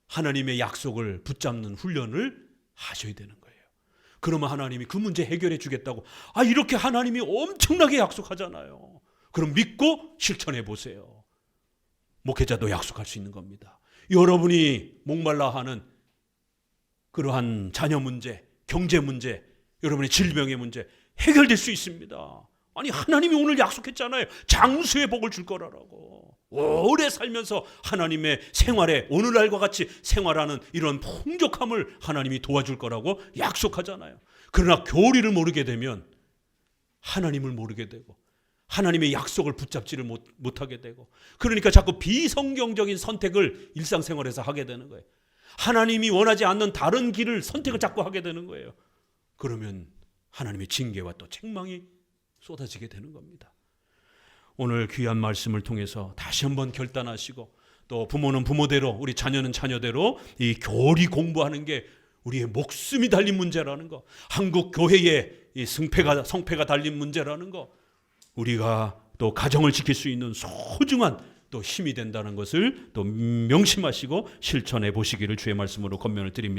하나님의 약속을 붙잡는 훈련을 하셔야 되는 거예요. 그러면 하나님이 그 문제 해결해 주겠다고 이렇게 하나님이 엄청나게 약속하잖아요. 그럼 믿고 실천해 보세요. 목회자도 약속할 수 있는 겁니다. 여러분이 목말라 하는 그러한 자녀 문제, 경제 문제, 여러분의 질병의 문제 해결될 수 있습니다. 아니 하나님이 오늘 약속했잖아요. 장수의 복을 줄 거라고. 오래 살면서 하나님의 생활에 오늘날과 같이 생활하는 이런 풍족함을 하나님이 도와줄 거라고 약속하잖아요. 그러나 교리를 모르게 되면 하나님을 모르게 되고 하나님의 약속을 붙잡지를 못하게 되고 그러니까 자꾸 비성경적인 선택을 일상생활에서 하게 되는 거예요. 하나님이 원하지 않는 다른 길을 선택을 자꾸 하게 되는 거예요. 그러면 하나님의 징계와 또 책망이 쏟아지게 되는 겁니다. 오늘 귀한 말씀을 통해서 다시 한번 결단하시고 또 부모는 부모대로 우리 자녀는 자녀대로 이 교리 공부하는 게 우리의 목숨이 달린 문제라는 거, 한국 교회의 이 성패가 달린 문제라는 거, 우리가 또 가정을 지킬 수 있는 소중한 또 힘이 된다는 것을 또 명심하시고 실천해 보시기를 주의 말씀으로 권면을 드립니다.